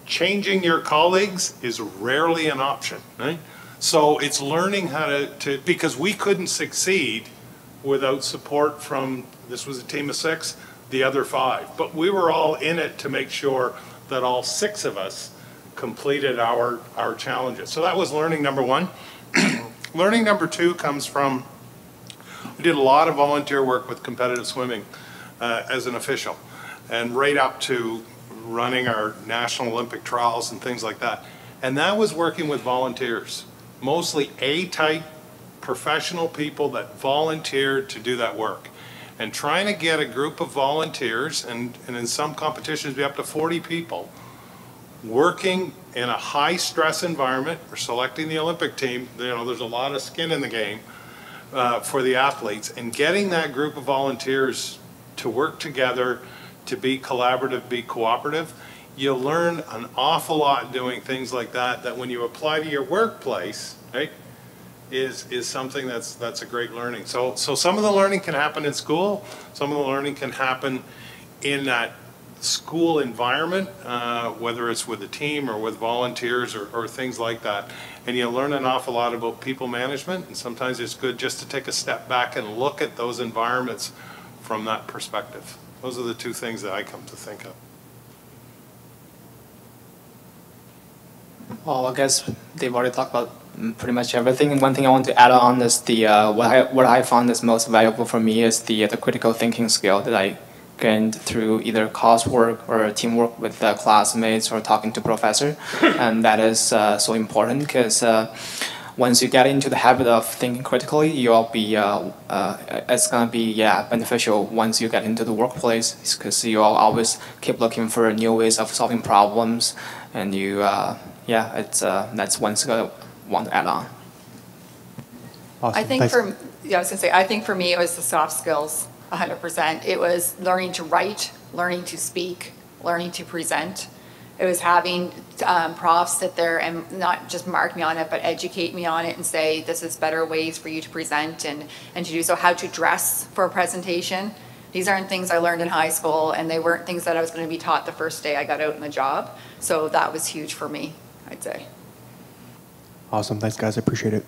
changing your colleagues is rarely an option, right? So it's learning how to because we couldn't succeed without support from, this was a team of 6, the other 5. But we were all in it to make sure that all 6 of us completed our challenges. So that was learning number 1. Learning number 2 comes from, we did a lot of volunteer work with competitive swimming as an official, and right up to running our National Olympic trials and things like that. And that was working with volunteers, mostly A-type professional people that volunteered to do that work. And trying to get a group of volunteers, and in some competitions be up to 40 people, working in a high stress environment. We're selecting the Olympic team, there's a lot of skin in the game for the athletes, and getting that group of volunteers to work together, to be collaborative, be cooperative. You learn an awful lot doing things like that when you apply to your workplace, right, is something that's a great learning. So some of the learning can happen in school, some of the learning can happen in that school environment, whether it's with a team or with volunteers or things like that. And you learn an awful lot about people management, and sometimes it's good just to take a step back and look at those environments from that perspective. Those are the 2 things that I come to think of. Well, I guess they've already talked about pretty much everything. And one thing I want to add on is what I found is most valuable for me is the critical thinking skill that I gained through either coursework or teamwork with classmates or talking to professor. And that is so important because once you get into the habit of thinking critically, you'll be it's gonna be beneficial once you get into the workplace because you'll always keep looking for new ways of solving problems, and you that's one skill I want to add on. Awesome. I think I think for me it was the soft skills, 100%. It was learning to write, learning to speak, learning to present. It was having profs sit there and not just mark me on it, but educate me on it and say, this is better ways for you to present and to do so, how to dress for a presentation. These aren't things I learned in high school, and they weren't things that I was going to be taught the first day I got out in the job. So that was huge for me, I'd say. Awesome. Thanks, guys. I appreciate it.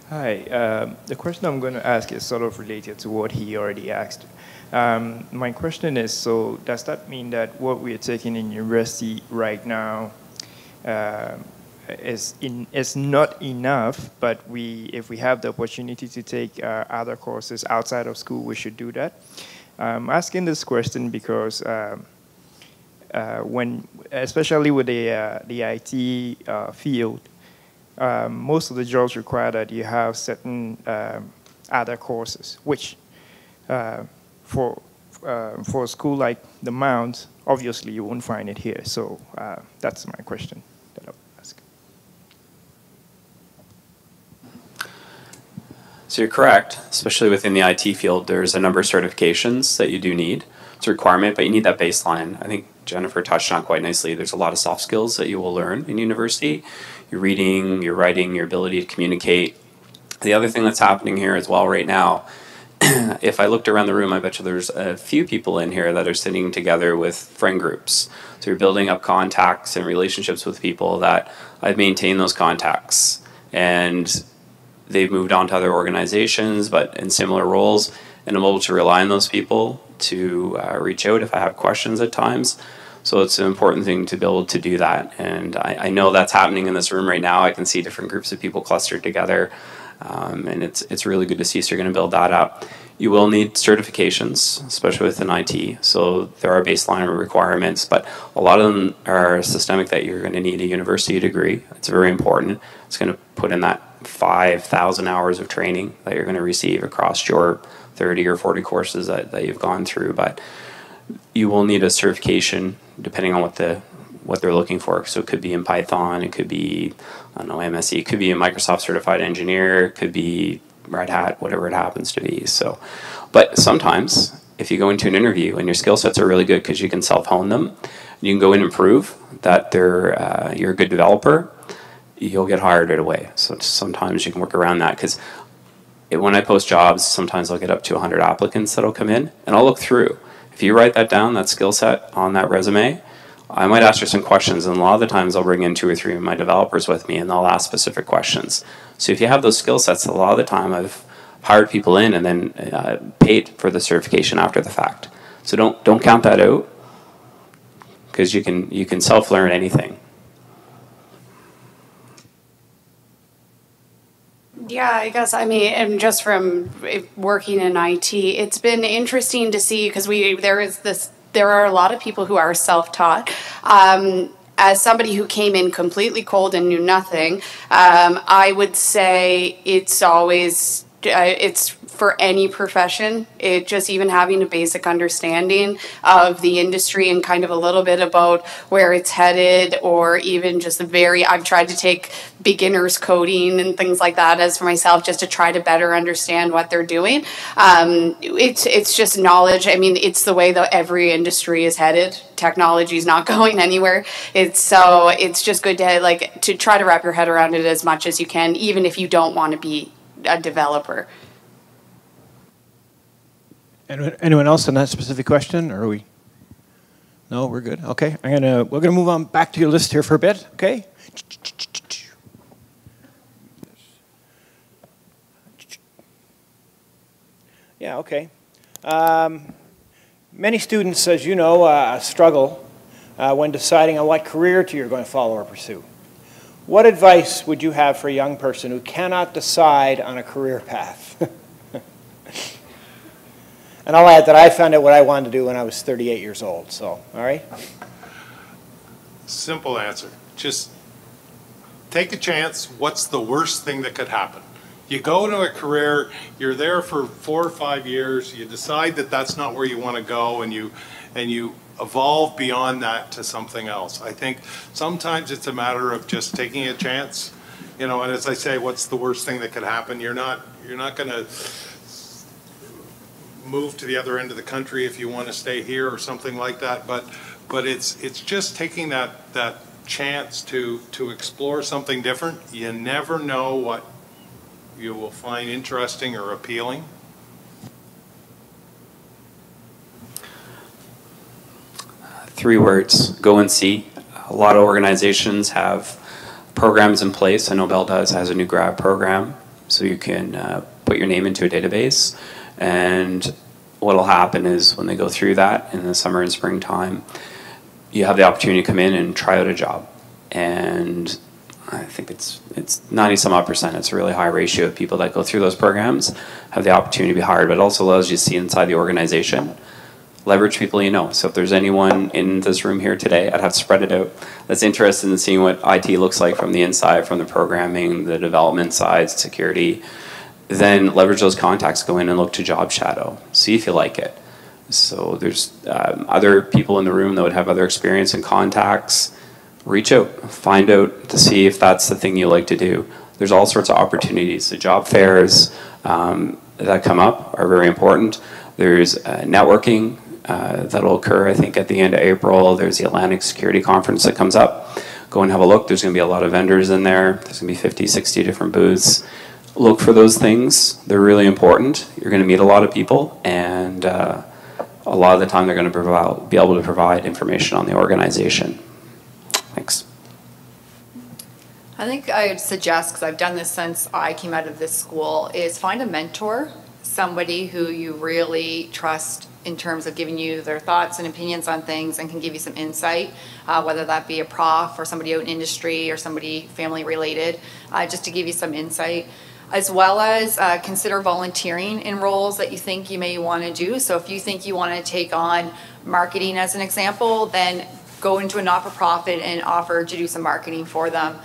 Hi. The question I'm going to ask is sort of related to what he already asked. My question is, so does that mean that what we're taking in university right now is not enough, but if we have the opportunity to take other courses outside of school, we should do that? I'm asking this question because especially with the IT field, most of the jobs require that you have certain other courses, which for a school like the Mount, obviously you won't find it here. So that's my question that I'll ask. So you're correct, especially within the IT field, there's a number of certifications that you do need. It's a requirement, but you need that baseline. I think Jennifer touched on quite nicely. There's a lot of soft skills that you will learn in university. Your reading, your writing, your ability to communicate. The other thing that's happening here as well right now, if I looked around the room, I bet you there's a few people in here that are sitting together with friend groups. So you're building up contacts and relationships with people that I've maintained those contacts. And they've moved on to other organizations, but in similar roles, and I'm able to rely on those people to reach out if I have questions at times. So it's an important thing to be able to do that. And I know that's happening in this room right now. I can see different groups of people clustered together. And it's really good to see, so you're going to build that up. You will need certifications, especially within IT. So there are baseline requirements, but a lot of them are systemic that you're going to need a university degree. It's very important. It's going to put in that 5,000 hours of training that you're going to receive across your 30 or 40 courses that you've gone through. But you will need a certification depending on what they're looking for. So it could be in Python, it could be, I don't know, MSc, it could be a Microsoft certified engineer, it could be Red Hat, whatever it happens to be. So, but sometimes if you go into an interview and your skill sets are really good because you can self-hone them, you can go in and prove that you're a good developer, you'll get hired right away. So sometimes you can work around that, because when I post jobs, sometimes I'll get up to 100 applicants that'll come in, and I'll look through. If you write that down, that skill set on that resume, I might ask you some questions, and a lot of the times I'll bring in 2 or 3 of my developers with me, and they'll ask specific questions. So if you have those skill sets, a lot of the time I've hired people in and then paid for the certification after the fact. So don't count that out, because you can self-learn anything. Yeah, I guess, I mean, and just from working in IT, it's been interesting to see, because there are a lot of people who are self-taught. As somebody who came in completely cold and knew nothing, I would say it's always, it's for any profession, it just even having a basic understanding of the industry and kind of a little bit about where it's headed, or even just I've tried to take beginners coding and things like that as for myself, just to try to better understand what they're doing. It's just knowledge. I mean, it's the way that every industry is headed. Technology is not going anywhere. It's just good to try to wrap your head around it as much as you can, even if you don't want to be a developer. Anyone else on that specific question, or are we? No, we're good. Okay, we're gonna move on back to your list here for a bit. Okay. Yeah. Okay. Many students, as you know, struggle when deciding on what career you're going to follow or pursue. What advice would you have for a young person who cannot decide on a career path? And I'll add that I found out what I wanted to do when I was 38 years old, so, all right? Simple answer. Just take a chance. What's the worst thing that could happen? You go into a career, you're there for 4 or 5 years, you decide that that's not where you want to go, and you evolve beyond that to something else. I think sometimes it's a matter of just taking a chance, and as I say, what's the worst thing that could happen? You're not going to move to the other end of the country if you want to stay here or something like that, but it's just taking that chance to explore something different. You never know what you will find interesting or appealing. Three words: go and see. A lot of organizations have programs in place. I know Bell has a new grad program, so you can put your name into a database. And what will happen is when they go through that in the summer and springtime, you have the opportunity to come in and try out a job. And I think it's 90-some-odd%. It's a really high ratio of people that go through those programs have the opportunity to be hired, but it also allows you to see inside the organization. Leverage people you know. So if there's anyone in this room here today, I'd have to spread it out, that's interested in seeing what IT looks like from the inside, from the programming, the development side, security. then leverage those contacts, go in and look to job shadow, see if you like it. So there's other people in the room that would have other experience and contacts. Reach out, find out to see if that's the thing you like to do. There's all sorts of opportunities. The job fairs that come up are very important. There's networking that'll occur, I think, at the end of April. There's the Atlantic Security Conference that comes up. Go and have a look. There's going to be a lot of vendors in there. There's going to be 50, 60 different booths. Look for those things. They're really important. You're going to meet a lot of people, and a lot of the time they're going to be able to provide information on the organization. Thanks. I think I would suggest, because I've done this since I came out of this school, is find a mentor, somebody who you really trust in terms of giving you their thoughts and opinions on things and can give you some insight, whether that be a prof or somebody out in industry or somebody family related, just to give you some insight. As well as consider volunteering in roles that you think you may want to do. So if you think you want to take on marketing as an example, then go into a not-for-profit and offer to do some marketing for them.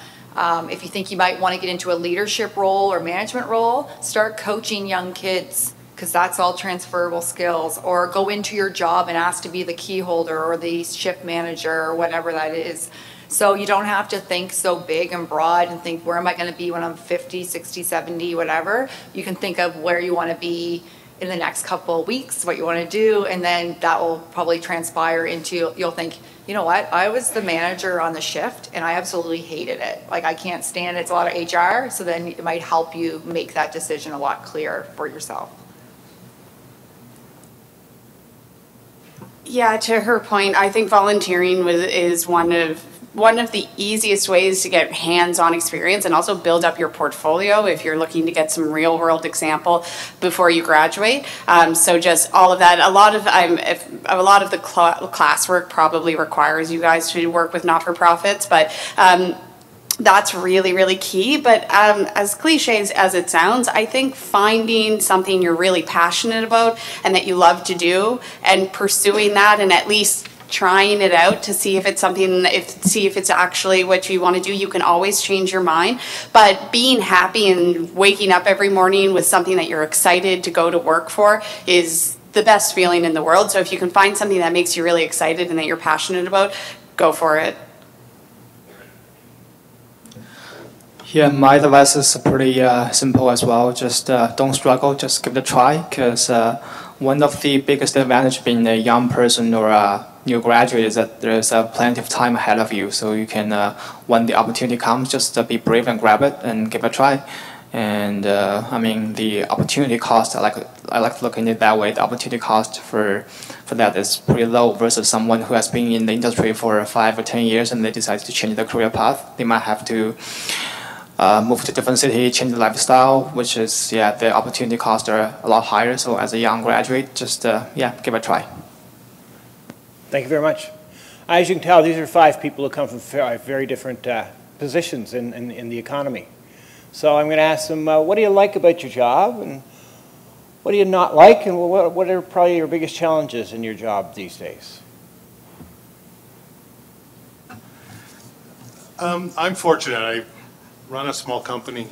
If you think you might want to get into a leadership role or management role, start coaching young kids, because that's all transferable skills. Or go into your job and ask to be the key holder or the shift manager or whatever that is. So you don't have to think so big and broad and think, where am I going to be when I'm 50, 60, 70, whatever. You can think of where you want to be in the next couple of weeks, what you want to do, and then that will probably transpire into, you'll think, you know what, I was the manager on the shift and I absolutely hated it. Like, I can't stand it. It's a lot of HR. So then it might help you make that decision a lot clearer for yourself. Yeah, to her point, I think volunteering is one of the easiest ways to get hands-on experience and also build up your portfolio if you're looking to get some real-world example before you graduate. So just all of that. A lot of the classwork probably requires you guys to work with not-for-profits, but that's really, really key. But as cliche as it sounds, I think finding something you're really passionate about and that you love to do and pursuing that, and at least trying it out to see if it's something, see if it's actually what you want to do. You can always change your mind, but being happy and waking up every morning with something that you're excited to go to work for is the best feeling in the world. So if you can find something that makes you really excited and that you're passionate about, go for it. Yeah, my advice is pretty simple as well. Just don't struggle, just give it a try, because one of the biggest advantages being a young person or a new graduate is that there's plenty of time ahead of you. So you can, when the opportunity comes, just be brave and grab it and give it a try. And I mean, the opportunity cost, I like looking at it that way. The opportunity cost for that is pretty low versus someone who has been in the industry for 5 or 10 years and they decide to change their career path. They might have to move to a different city, change the lifestyle, which is, yeah, the opportunity costs are a lot higher. So as a young graduate, just, yeah, give it a try. Thank you very much. As you can tell, these are 5 people who come from very different positions in the economy. So I'm going to ask them, what do you like about your job, and what do you not like, and what are probably your biggest challenges in your job these days? I'm fortunate. I run a small company,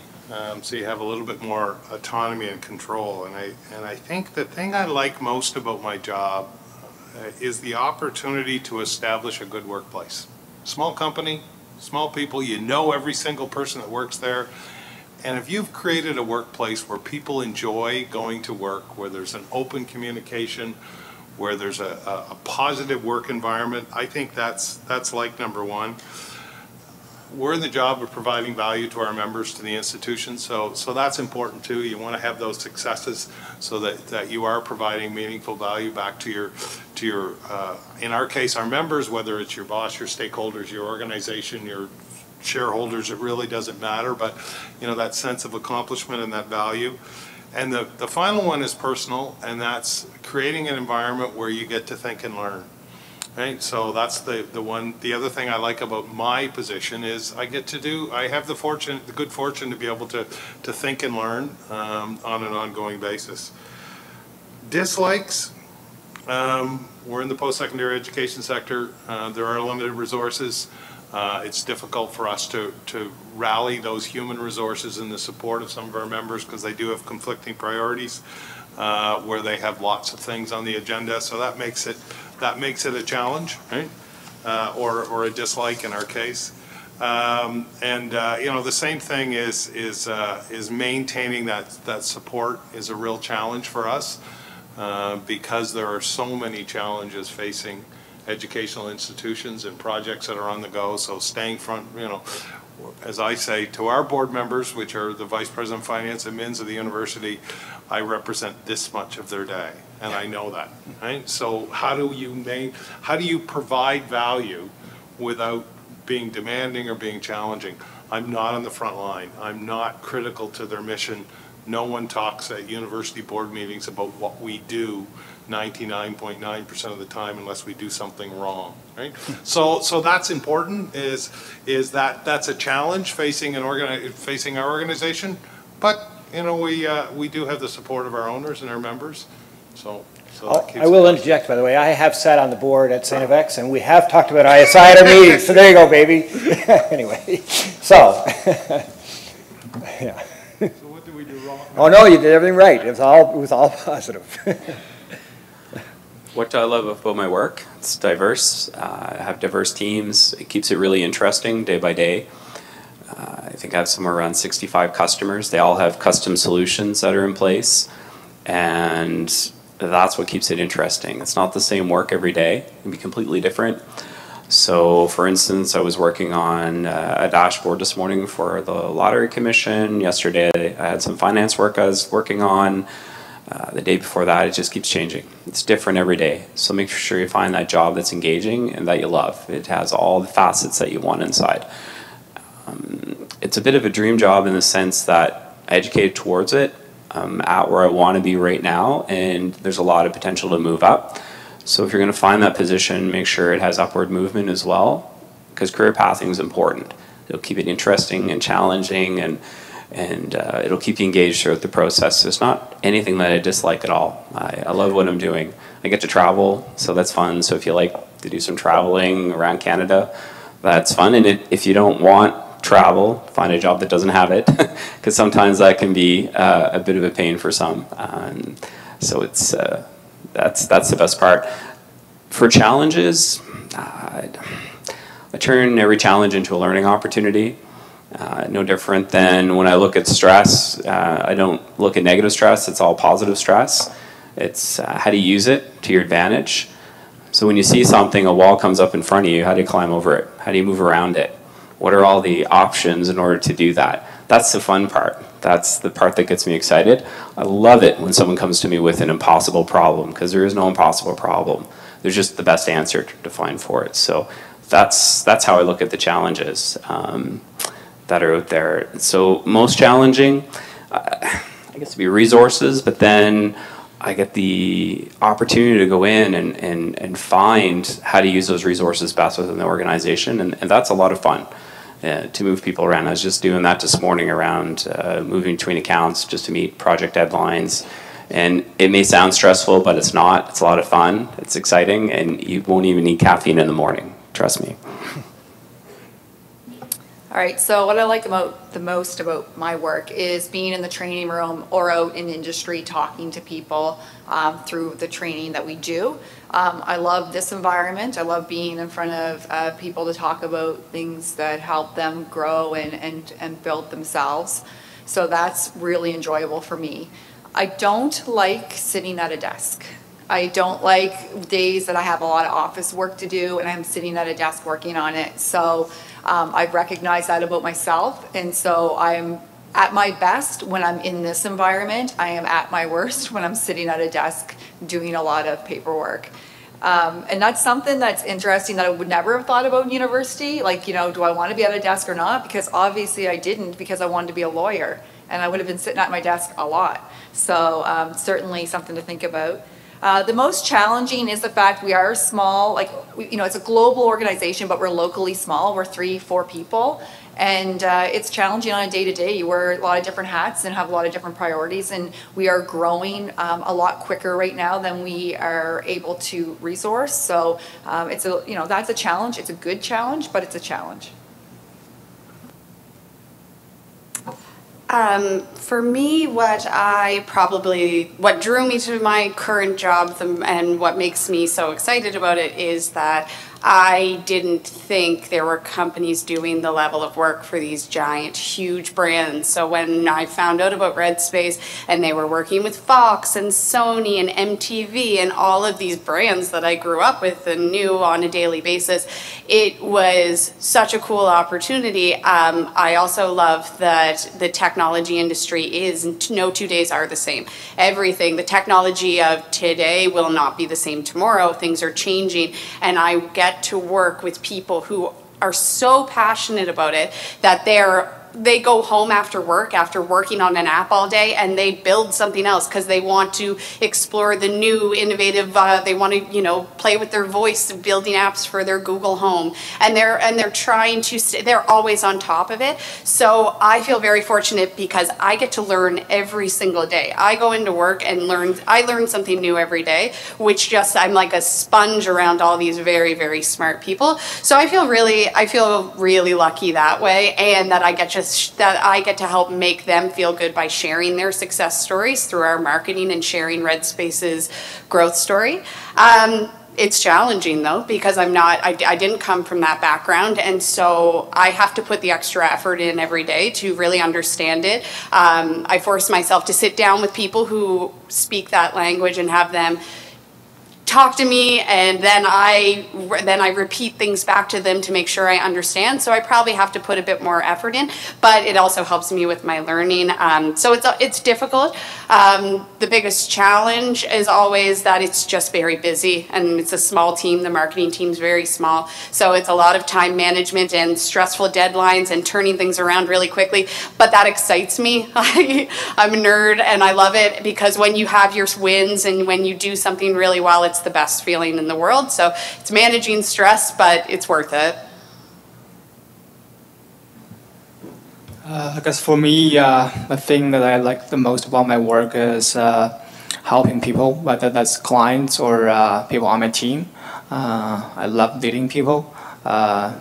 so you have a little bit more autonomy and control. And I think the thing I like most about my job is the opportunity to establish a good workplace. Small company, small people, you know every single person that works there. And if you've created a workplace where people enjoy going to work, where there's an open communication, where there's a positive work environment, I think that's like number one. We're in the job of providing value to our members, to the institution, so that's important too. You want to have those successes so that you are providing meaningful value back to your in our case, our members, whether it's your boss, your stakeholders, your organization, your shareholders, it really doesn't matter, but you know, that sense of accomplishment and that value. And the final one is personal, and that's creating an environment where you get to think and learn. Right, so that's the one. The other thing I like about my position is I have the good fortune to be able to think and learn on an ongoing basis. Dislikes, we're in the post-secondary education sector. There are limited resources. It's difficult for us to rally those human resources in the support of some of our members because they do have conflicting priorities where they have lots of things on the agenda. So that makes it a challenge, right? Or a dislike in our case. The same thing is maintaining that support is a real challenge for us because there are so many challenges facing educational institutions and projects that are on the go. So staying front, as I say to our board members, which are the Vice President of Finance and Mins of the university, I represent this much of their day, and I know that, right? So how do you provide value without being demanding or being challenging? I'm not on the front line. I'm not critical to their mission. No one talks at university board meetings about what we do 99.9% of the time unless we do something wrong, right? So that's important. Is that's a challenge facing our organization, but we do have the support of our owners and our members. So I will interject, by the way. I have sat on the board at St. FX, and we have talked about ISI at our meetings. So there you go, baby. Anyway, so yeah. So what did we do wrong? Oh no, you did everything right. It was all positive. What do I love about my work? It's diverse. I have diverse teams. It keeps it really interesting day by day. I think I have somewhere around 65 customers. They all have custom solutions that are in place, and that's what keeps it interesting. It's not the same work every day. It can be completely different. So, for instance, I was working on a dashboard this morning for the Lottery Commission. Yesterday, I had some finance work I was working on. The day before that, it just keeps changing. It's different every day. So make sure you find that job that's engaging and that you love. It has all the facets that you want inside. It's a bit of a dream job in the sense that I educated towards it. I'm at where I want to be right now, and there's a lot of potential to move up. So if you're going to find that position, make sure it has upward movement as well, because career pathing is important. It'll keep it interesting and challenging, and it'll keep you engaged throughout the process. There's not anything that I dislike at all. I love what I'm doing. I get to travel, so that's fun. So if you like to do some traveling around Canada, that's fun. And if you don't want travel, find a job that doesn't have it, because sometimes that can be a bit of a pain for some. So it's that's the best part. For challenges, I turn every challenge into a learning opportunity. No different than when I look at stress. I don't look at negative stress. It's all positive stress. It's how do you use it to your advantage. So when you see something, a wall comes up in front of you, how do you climb over it? How do you move around it? What are all the options in order to do that? That's the fun part. That's the part that gets me excited. I love it when someone comes to me with an impossible problem, because there is no impossible problem. There's just the best answer to find for it. So that's how I look at the challenges that are out there. So most challenging, I guess, to be resources, but then I get the opportunity to go in and find how to use those resources best within the organization, and that's a lot of fun. To move people around. I was just doing that this morning around moving between accounts just to meet project deadlines. And it may sound stressful, but it's not. It's a lot of fun. It's exciting, and you won't even need caffeine in the morning. Trust me. All right, so what I like the most about my work is being in the training room or out in industry talking to people through the training that we do. I love this environment. I love being in front of people to talk about things that help them grow and build themselves. So that's really enjoyable for me. I don't like sitting at a desk. I don't like days that I have a lot of office work to do and I'm sitting at a desk working on it. So I've recognized that about myself, and so I'm at my best when I'm in this environment. I am at my worst when I'm sitting at a desk doing a lot of paperwork. And that's something that's interesting that I would never have thought about in university. Like, do I want to be at a desk or not? Because obviously I didn't, because I wanted to be a lawyer, and I would have been sitting at my desk a lot. So certainly something to think about. The most challenging is the fact we are small, it's a global organization, but we're locally small. We're 3-4 people. And it's challenging on a day-to-day. You wear a lot of different hats and have a lot of different priorities, and we are growing a lot quicker right now than we are able to resource. So it's a, that's a challenge. It's a good challenge, but it's a challenge. For me, what drew me to my current job and what makes me so excited about it is that I didn't think there were companies doing the level of work for these giant, huge brands. So when I found out about Red Space and they were working with Fox and Sony and MTV and all of these brands that I grew up with and knew on a daily basis, it was such a cool opportunity. I also love that the technology industry no 2 days are the same. Everything, the technology of today will not be the same tomorrow. Things are changing, and I get to work with people who are so passionate about it that they go home after work, after working on an app all day, and they build something else because they want to explore the new, innovative. They want to, play with their voice, building apps for their Google Home, and they're trying to. They're always on top of it. So I feel very fortunate because I get to learn every single day. I go into work and learn. I learn something new every day, which I'm like a sponge around all these very, very smart people. So I feel really lucky that way, and that I get to help make them feel good by sharing their success stories through our marketing and sharing Red Space's growth story. It's challenging though, because I didn't come from that background, and so I have to put the extra effort in every day to really understand it. I force myself to sit down with people who speak that language and have them talk to me, and then I repeat things back to them to make sure I understand. So I probably have to put a bit more effort in, but it also helps me with my learning. So it's difficult. The biggest challenge is always that it's just very busy, and it's a small team. The marketing team's very small, so it's a lot of time management and stressful deadlines and turning things around really quickly. But that excites me. I'm a nerd, and I love it because when you have your wins and when you do something really well, it's the best feeling in the world. So it's managing stress, but it's worth it. I guess for me, the thing that I like the most about my work is helping people, whether that's clients or people on my team. I love leading people,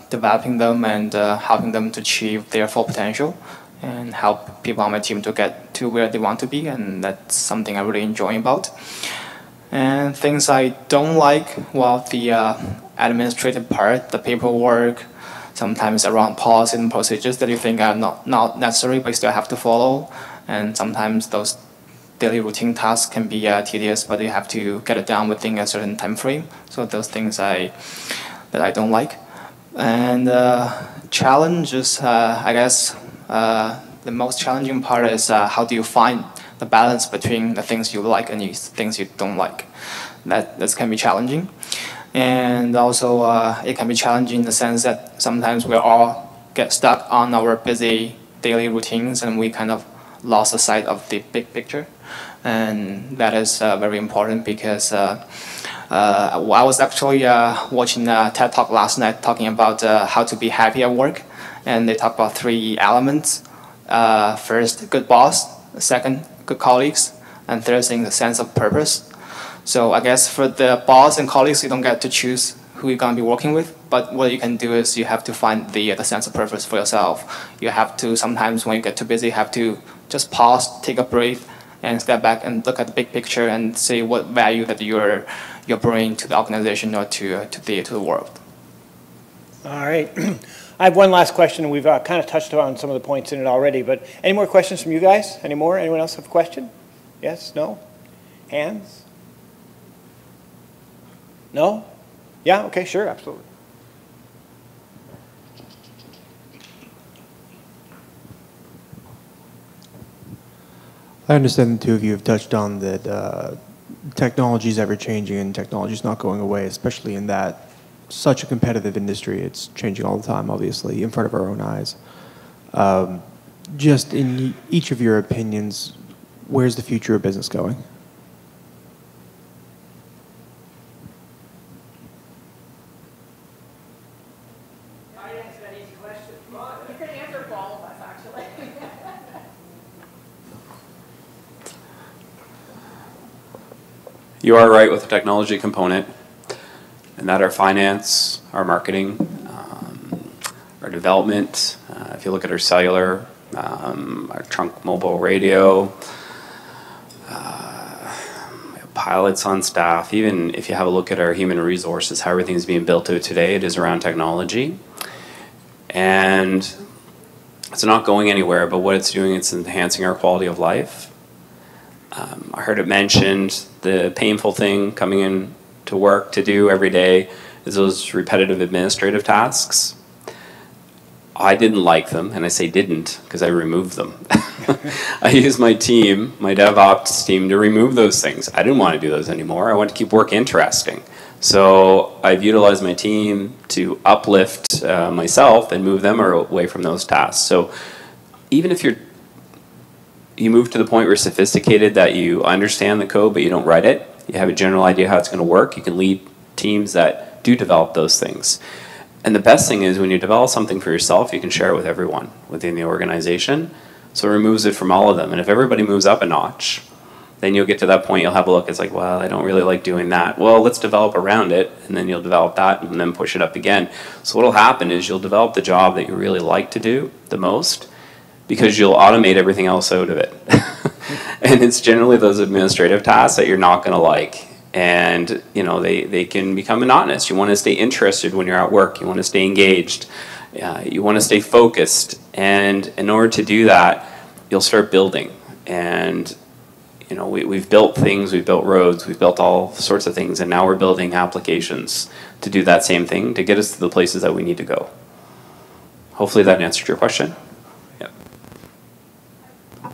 developing them and helping them to achieve their full potential and help people on my team to get to where they want to be, and that's something I really enjoy about. And things I don't like, well, the administrative part, the paperwork, sometimes around policies and procedures that you think are not necessary but you still have to follow. And sometimes those daily routine tasks can be tedious, but you have to get it done within a certain time frame. So those things that I don't like. And challenges, I guess the most challenging part is how do you find the balance between the things you like and the things you don't like. That can be challenging. And also it can be challenging in the sense that sometimes we all get stuck on our busy daily routines and we kind of lost the sight of the big picture. And that is very important because I was actually watching a TED Talk last night talking about how to be happy at work. And they talk about 3 elements. First, good boss. Second, good colleagues. And third thing, the sense of purpose. So I guess for the boss and colleagues, you don't get to choose who you're going to be working with. But what you can do is you have to find the sense of purpose for yourself. You have to, sometimes when you get too busy, you have to just pause, take a breath, and step back and look at the big picture and see what value that you're bringing to the organization or to the world. All right. I have one last question. We've kind of touched on some of the points in it already, but any more questions from you guys? Any more? Anyone else have a question? Yes? No? Hands? No? Yeah? Okay, sure, absolutely. I understand the two of you have touched on that technology is ever changing and technology is not going away, especially in that such a competitive industry. It's changing all the time, obviously, in front of our own eyes. Just in each of your opinions, where's the future of business going? I answer that easy question. Well, you can answer You are right with the technology component, and that our finance, our marketing, our development, if you look at our cellular, our trunk mobile radio, pilots on staff, even if you have a look at our human resources, how everything is being built out today, it is around technology. And it's not going anywhere, but what it's doing, it's enhancing our quality of life. I heard it mentioned, the painful thing coming in to work to do every day is those repetitive administrative tasks. I didn't like them, and I say didn't because I removed them. I used my team, my DevOps team, to remove those things. I didn't want to do those anymore. I want to keep work interesting. So I've utilized my team to uplift myself and move them away from those tasks. So even if you move to the point where you're sophisticated that you understand the code but you don't write it, you have a general idea how it's going to work, you can lead teams that do develop those things. And the best thing is when you develop something for yourself, you can share it with everyone within the organization. So it removes it from all of them. And if everybody moves up a notch, then you'll get to that point, you'll have a look, it's like, well, I don't really like doing that. Well, let's develop around it, and then you'll develop that and then push it up again. So what'll happen is you'll develop the job that you really like to do the most because you'll automate everything else out of it. And it's generally those administrative tasks that you're not gonna like. And you know they can become monotonous. You want to stay interested when you're at work. You want to stay engaged. You want to stay focused. And in order to do that, you'll start building. And you know we've built things. We've built roads. We've built all sorts of things. And now we're building applications to do that same thing to get us to the places that we need to go. Hopefully that answered your question.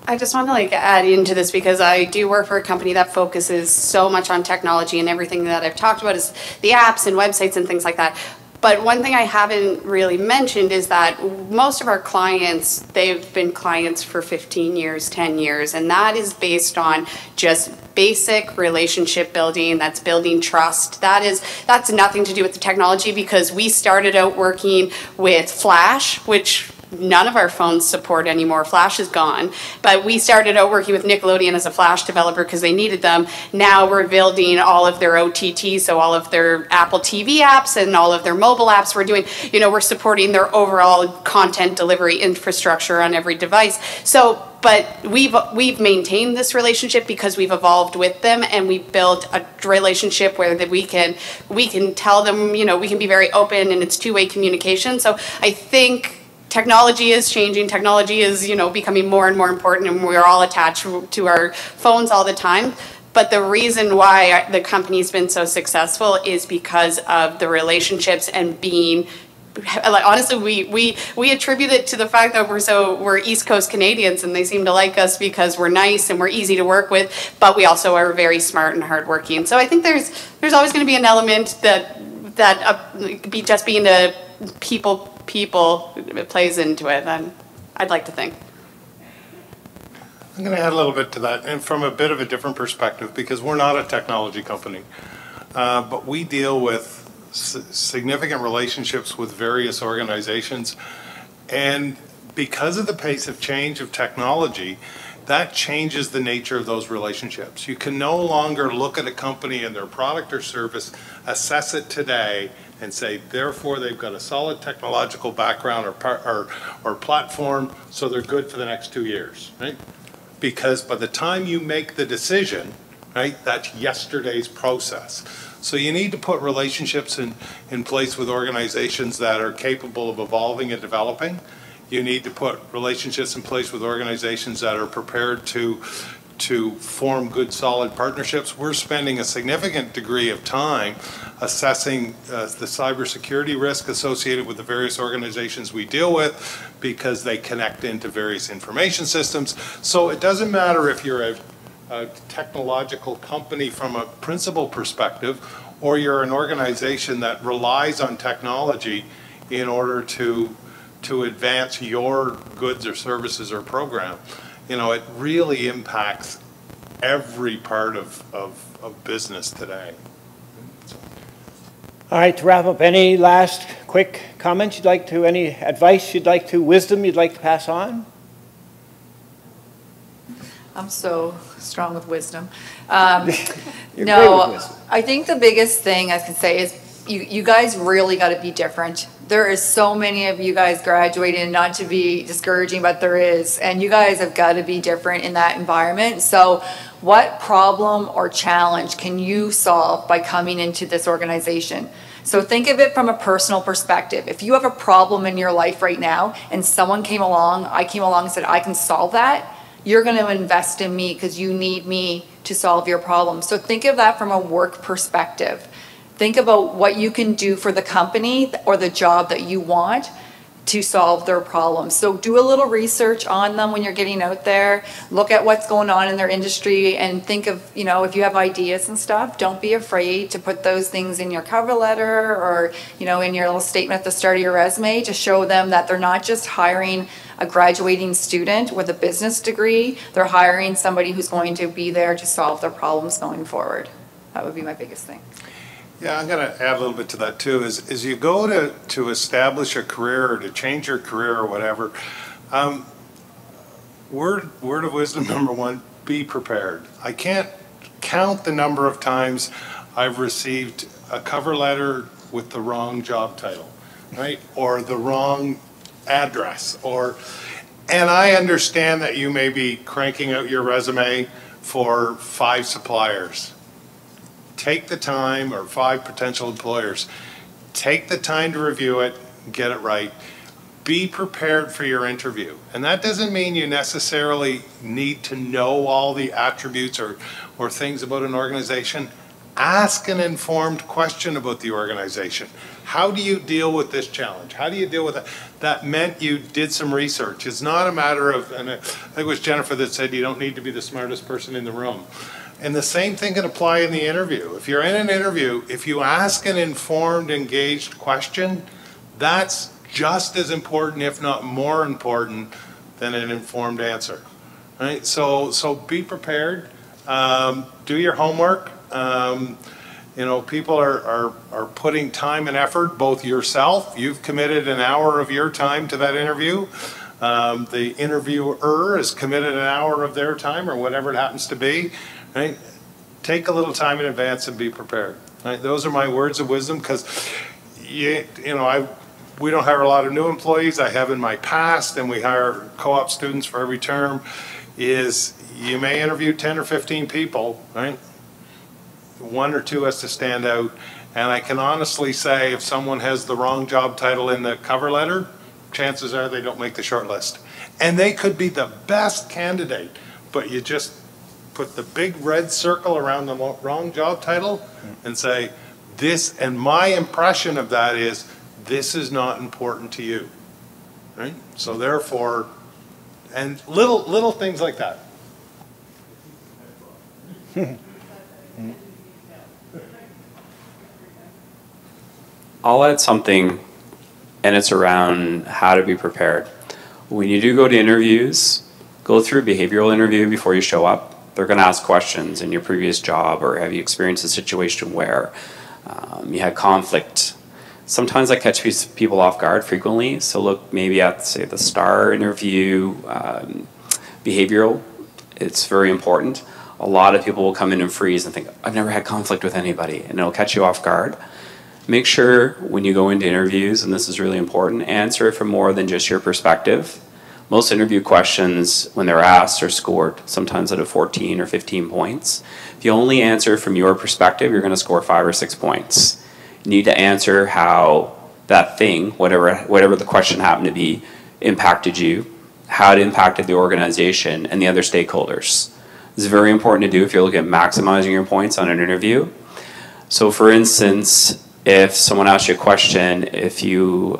I just want to add into this because I do work for a company that focuses so much on technology, and everything that I've talked about is the apps and websites and things like that. But one thing I haven't really mentioned is that most of our clients, they've been clients for 15 years, 10 years, and that is based on just basic relationship building, that's building trust. That's nothing to do with the technology because we started out working with Flash, which none of our phones support anymore. Flash is gone. But we started out working with Nickelodeon as a Flash developer because they needed them. Now we're building all of their OTT, so all of their Apple TV apps and all of their mobile apps. We're doing, we're supporting their overall content delivery infrastructure on every device. So, but we've maintained this relationship because we've evolved with them, and we built a relationship where that we can tell them, we can be very open, and it's two-way communication. So I think technology is changing. Technology is, becoming more and more important, and we're all attached to our phones all the time. But the reason why the company's been so successful is because of the relationships and being, honestly, we attribute it to the fact that we're East Coast Canadians, and they seem to like us because we're nice and we're easy to work with, but we also are very smart and hardworking. So I think there's always going to be an element that just being a people plays into it, and I'd like to think. I'm going to add a little bit to that, and from a bit of a different perspective, because we're not a technology company, but we deal with significant relationships with various organizations, and because of the pace of change of technology, that changes the nature of those relationships. You can no longer look at a company and their product or service, assess it today, and say, therefore, they've got a solid technological background or platform, so they're good for the next 2 years, right? Because by the time you make the decision, right, that's yesterday's process. So you need to put relationships in place with organizations that are capable of evolving and developing. You need to put relationships in place with organizations that are prepared to form good, solid partnerships. We're spending a significant degree of time assessing the cybersecurity risk associated with the various organizations we deal with because they connect into various information systems. So it doesn't matter if you're a technological company from a principal perspective or you're an organization that relies on technology in order to advance your goods or services or program. It really impacts every part of business today. All right, to wrap up, any last quick comments any advice wisdom you'd like to pass on? I'm so strong with wisdom. You're great with No, wisdom. I think the biggest thing I can say is you guys really got to be different. There is so many of you guys graduating, not to be discouraging, but there is. And you guys have got to be different in that environment. So what problem or challenge can you solve by coming into this organization? So think of it from a personal perspective. If you have a problem in your life right now and someone came along, I came along and said, I can solve that, you're going to invest in me because you need me to solve your problem. So think of that from a work perspective. Think about what you can do for the company or the job that you want to solve their problems. So do a little research on them when you're getting out there. Look at what's going on in their industry and think of, if you have ideas and stuff, don't be afraid to put those things in your cover letter or, in your little statement at the start of your resume to show them that they're not just hiring a graduating student with a business degree, they're hiring somebody who's going to be there to solve their problems going forward. That would be my biggest thing. Yeah, I'm going to add a little bit to that too. As you go to establish a career or to change your career or whatever, word of wisdom number one: be prepared. I can't count the number of times I've received a cover letter with the wrong job title, right, or the wrong address, and I understand that you may be cranking out your resume for 5 suppliers. Take the time, or 5 potential employers. Take the time to review it, get it right. Be prepared for your interview. And that doesn't mean you necessarily need to know all the attributes or things about an organization. Ask an informed question about the organization. How do you deal with this challenge? How do you deal with it? That meant you did some research. It's not a matter of, and I think it was Jennifer that said you don't need to be the smartest person in the room. And the same thing can apply in the interview. If you're in an interview, if you ask an informed, engaged question, that's just as important, if not more important, than an informed answer. Right? So be prepared. Do your homework. People are putting time and effort, both yourself. You've committed an hour of your time to that interview. The interviewer has committed an hour of their time, or whatever it happens to be. Right? Take a little time in advance and be prepared. Right? Those are my words of wisdom, because we don't hire a lot of new employees. I have in my past, and we hire co-op students for every term. Is you may interview 10 or 15 people, right? 1 or 2 has to stand out. And I can honestly say, if someone has the wrong job title in the cover letter, chances are they don't make the short list. And they could be the best candidate, but you just put the big red circle around the wrong job title and say, this, and my impression of that is, this is not important to you, right? So therefore, and little things like that. I'll add something, and it's around how to be prepared. When you do go to interviews, go through a behavioral interview before you show up. They're going to ask questions in your previous job, or have you experienced a situation where you had conflict. Sometimes I catch people off guard frequently, so look maybe at, say, the STAR interview, behavioral, it's very important. A lot of people will come in and freeze and think, I've never had conflict with anybody, and it'll catch you off guard. Make sure when you go into interviews, and this is really important, answer from more than just your perspective. Most interview questions, when they're asked, are scored, sometimes out of 14 or 15 points. If you only answer from your perspective, you're going to score 5 or 6 points. You need to answer how that thing, whatever the question happened to be, impacted you, how it impacted the organization and the other stakeholders. This is very important to do if you're looking at maximizing your points on an interview. So for instance, if someone asks you a question, if you,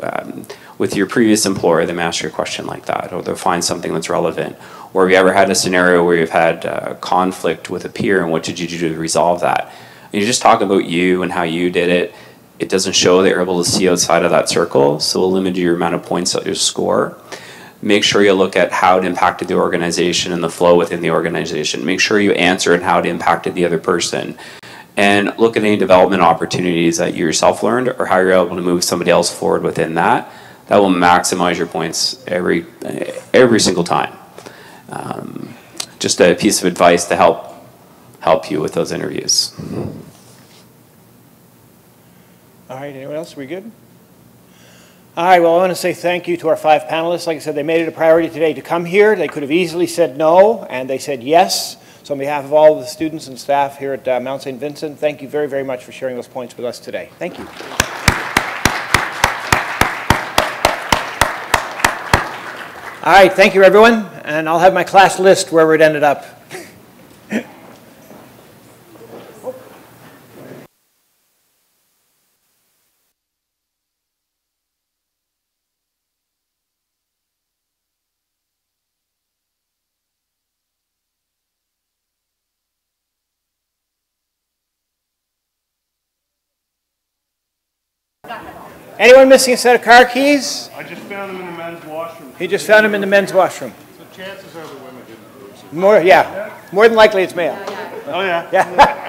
with your previous employer, they may ask you a question like that, or they'll find something that's relevant. Or have you ever had a scenario where you've had conflict with a peer, and what did you do to resolve that? And you just talk about you and how you did it. It doesn't show that you're able to see outside of that circle, so it'll limit your amount of points that you score. Make sure you look at how it impacted the organization and the flow within the organization. Make sure you answer and how it impacted the other person. And look at any development opportunities that you yourself learned, or how you're able to move somebody else forward within that. That will maximize your points every single time. Just a piece of advice to help help you with those interviews. All right, anyone else? Are we good? All right, well, I want to say thank you to our 5 panelists. Like I said, they made it a priority today to come here. They could have easily said no, and they said yes. So on behalf of all of the students and staff here at Mount St. Vincent, thank you very, very much for sharing those points with us today. Thank you. All right, thank you, everyone. And I'll have my class list wherever it ended up. Anyone missing a set of car keys? I just found them in the men's washroom. He just found them in the men's washroom. So chances are the women didn't lose them. More than likely it's male. Oh, yeah? Yeah.